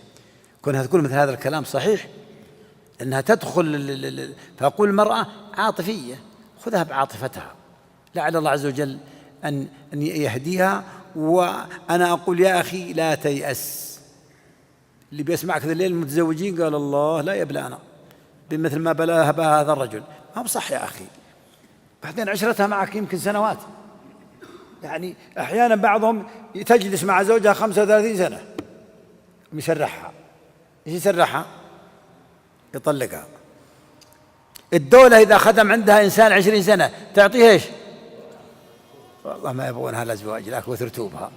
كونها تقول مثل هذا الكلام صحيح، أنها تدخل. فأقول المرأة عاطفية، خذها بعاطفتها، لعل الله عز وجل أن يهديها. وأنا أقول يا أخي لا تيأس. اللي بيسمعك ذا الليل المتزوجين قال الله لا يبلأنا بمثل ما بلاها بها هذا الرجل. ما بصح يا أخي، بعدين عشرتها معك يمكن سنوات. يعني أحيانا بعضهم تجلس مع زوجها 35 سنة يسرحها. إيش يسرحها؟ يطلقها. الدولة إذا خدم عندها إنسان 20 سنة تعطيه إيش؟ والله ما يبغونها الأزواج، لكن وترتوبها.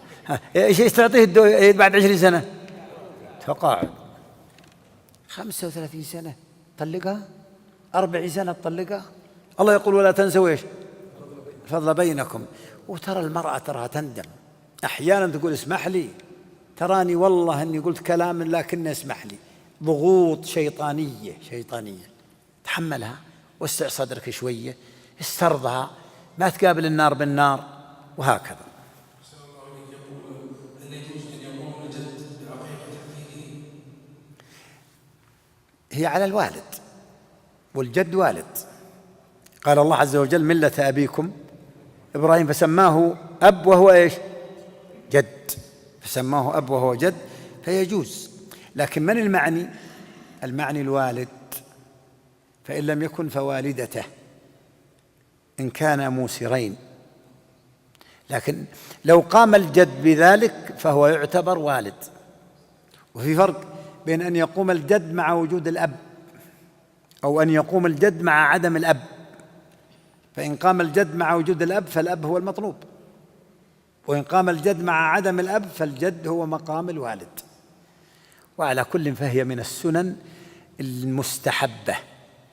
إيش تعطيه الدولة بعد 20 سنة؟ تقاعد. 35 سنة طلقها، 40 سنة تطلقها. الله يقول ولا تنسوا إيش الفضل بينكم. وترى المرأة تراها تندم أحيانا، تقول اسمح لي، تراني والله أني قلت كلام لكن اسمح لي. ضغوط شيطانية تحملها، وسع صدرك شوية، استرضها، ما تقابل النار بالنار، وهكذا. هي على الوالد، والجد والد. قال الله عز وجل ملة أبيكم إبراهيم، فسماه أب وهو إيش جد، فسماه أب وهو جد، فيجوز. لكن من المعني الوالد، فإن لم يكن فوالدته إن كانا موسرين. لكن لو قام الجد بذلك فهو يعتبر والد. وفي فرق بين أن يقوم الجد مع وجود الأب، أو أن يقوم الجد مع عدم الأب. فإن قام الجد مع وجود الأب فالأب هو المطلوب، وإن قام الجد مع عدم الأب فالجد هو مقام الوالد. وعلى كل فهي من السنن المستحبة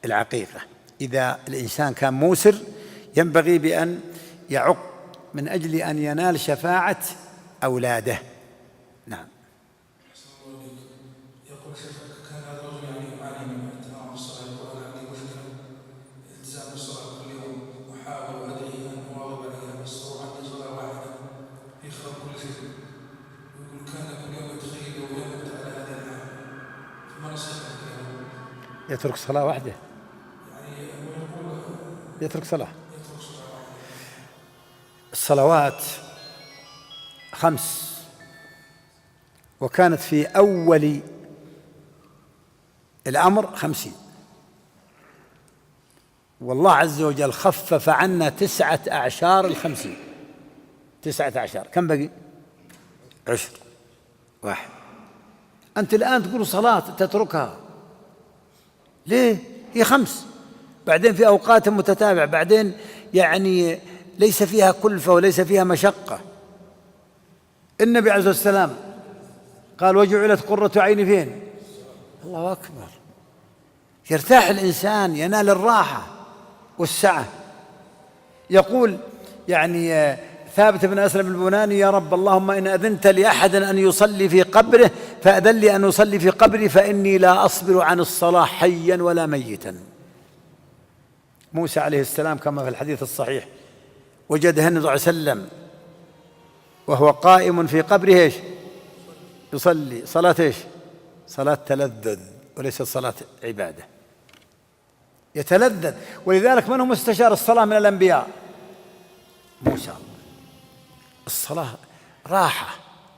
العقيقة. إذا الإنسان كان موسر ينبغي بأن يعق من أجل أن ينال شفاعة أولاده. نعم. يقول شيخ كان هذا الرجل يعاني من التناوب الصلاة، يقول أنا عندي مشكلة التزام الصلاة كل يوم، أحاول وأدعي أن أواظب عليها، بس هو عندي صلاة واحدة يخرب كل شيء. ويقول كان كل يوم يتخيل ويمت على هذه الحال، فما نصيحتك له؟ يترك صلاة واحدة، يعني يقول يترك صلاة. يترك صلاة واحدة. الصلوات 5، وكانت في أول الأمر 50، والله عز وجل خفف عنا 9 أعشار 50. 9 أعشار، كم بقي؟ 10 واحد. أنت الآن تقول صلاة تتركها ليه؟ هي 5، بعدين في أوقات متتابعة، بعدين يعني ليس فيها كلفة وليس فيها مشقة. النبي عليه الصلاة والسلام قال وجعلت قرة عيني فين؟ الله أكبر. يرتاح الإنسان، ينال الراحة والسعة. يقول يعني ثابت بن أسلم البناني يا رب اللهم إن أذنت لأحد أن يصلي في قبره فأذن لي أن أصلي في قبري، فإني لا أصبر عن الصلاة حيا ولا ميتا. موسى عليه السلام كما في الحديث الصحيح وجده النبي صلى الله عليه وسلم وهو قائم في قبره ايش؟ يصلي صلاة ايش؟ صلاة تلذذ وليست صلاة عبادة. يتلذذ. ولذلك من هو مستشار الصلاة من الأنبياء؟ موسى. الصلاة راحة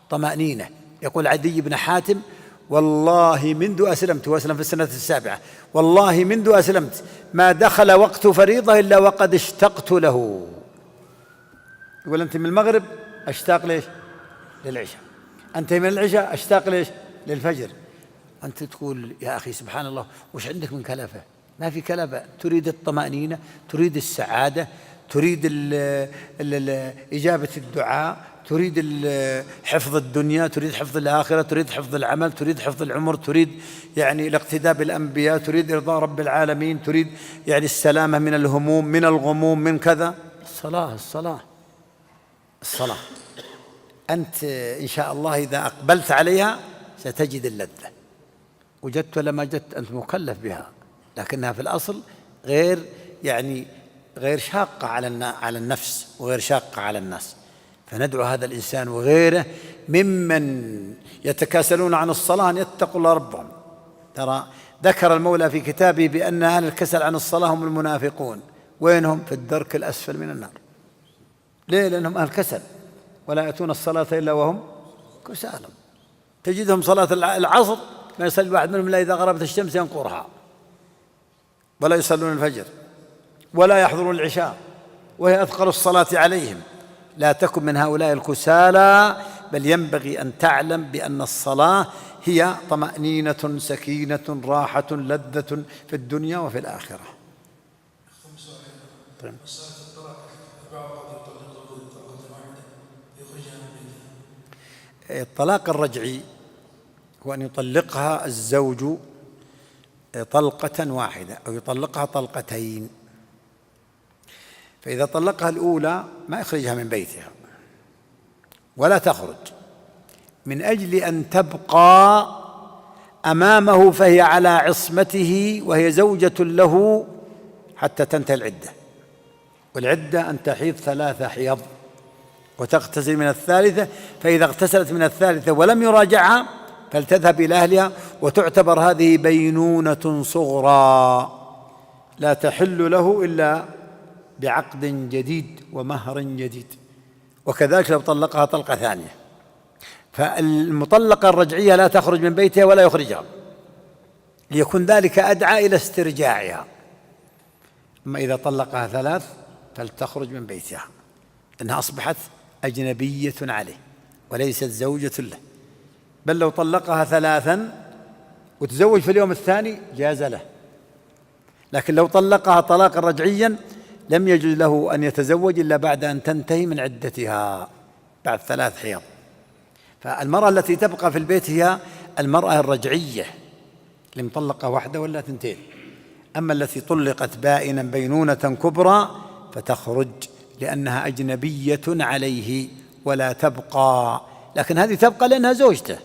طمأنينة. يقول عدي بن حاتم والله منذ أسلمت، وأسلم في السنة 7، والله منذ أسلمت ما دخل وقت فريضة إلا وقد اشتقت له. يقول أنت من المغرب أشتاق ليش؟ للعشاء. أنت من العشاء أشتاق ليش؟ للفجر. أنت تقول يا أخي سبحان الله وش عندك من كلفة؟ ما في كلفة. تريد الطمأنينة، تريد السعادة، تريد إجابة الدعاء، تريد حفظ الدنيا، تريد حفظ الآخرة، تريد حفظ العمل، تريد حفظ العمر، تريد يعني الاقتداء بالأنبياء، تريد إرضاء رب العالمين، تريد يعني السلامة من الهموم من الغموم من كذا. الصلاة أنت إن شاء الله إذا أقبلت عليها ستجد اللذة. وجدت ولا ما جدت أنت مكلف بها، لكنها في الأصل غير شاقة على النفس وغير شاقة على الناس. فندعو هذا الإنسان وغيره ممن يتكاسلون عن الصلاة أن يتقوا الله ربهم. ترى ذكر المولى في كتابه بأن أهل الكسل عن الصلاة هم المنافقون. وينهم؟ في الدرك الأسفل من النار. ليه؟ لأنهم أهل كسل ولا يأتون الصلاة إلا وهم كسالى. تجدهم صلاة العصر ما يصلي واحد منهم إلا إذا غربت الشمس ينقرها، ولا يصلون الفجر ولا يحضرون العشاء، وهي أثقل الصلاة عليهم. لا تكن من هؤلاء الكسالى، بل ينبغي أن تعلم بأن الصلاة هي طمأنينة سكينة راحة لذة في الدنيا وفي الآخرة. طيب. الطلاق الرجعي هو أن يطلقها الزوج طلقة واحدة أو يطلقها طلقتين. فإذا طلقها الأولى ما يخرجها من بيتها ولا تخرج، من أجل أن تبقى أمامه فهي على عصمته وهي زوجة له حتى تنتهي العدة. والعدة أن تحيض 3 حيض وتغتسل من الثالثة، فإذا اغتسلت من الثالثة ولم يراجعها فلتذهب إلى أهلها، وتعتبر هذه بينونة صغرى لا تحل له إلا بعقد جديد ومهر جديد. وكذلك لو طلقها طلقة ثانية، فالمطلقة الرجعية لا تخرج من بيتها ولا يخرجها، ليكون ذلك أدعى إلى استرجاعها. أما إذا طلقها 3 فلتخرج من بيتها، إنها أصبحت أجنبية عليه وليست زوجة له. بل لو طلقها 3 وتزوج في اليوم الثاني جاز له، لكن لو طلقها طلاقا رجعيا لم يجوز له أن يتزوج إلا بعد أن تنتهي من عدتها بعد 3 حيض. فالمرأة التي تبقى في البيت هي المرأة الرجعية اللي مطلقة 1 ولا 2. أما التي طلقت بائنا بينونة كبرى فتخرج لأنها أجنبية عليه ولا تبقى، لكن هذه تبقى لأنها زوجته،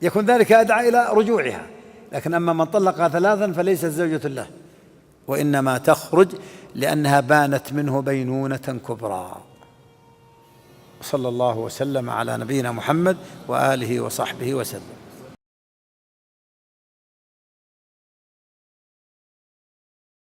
يكون ذلك أدعى إلى رجوعها. لكن أما من طلقها 3 فليست زوجة له، وإنما تخرج لأنها بانت منه بينونة كبرى. صلى الله وسلم على نبينا محمد وآله وصحبه وسلم.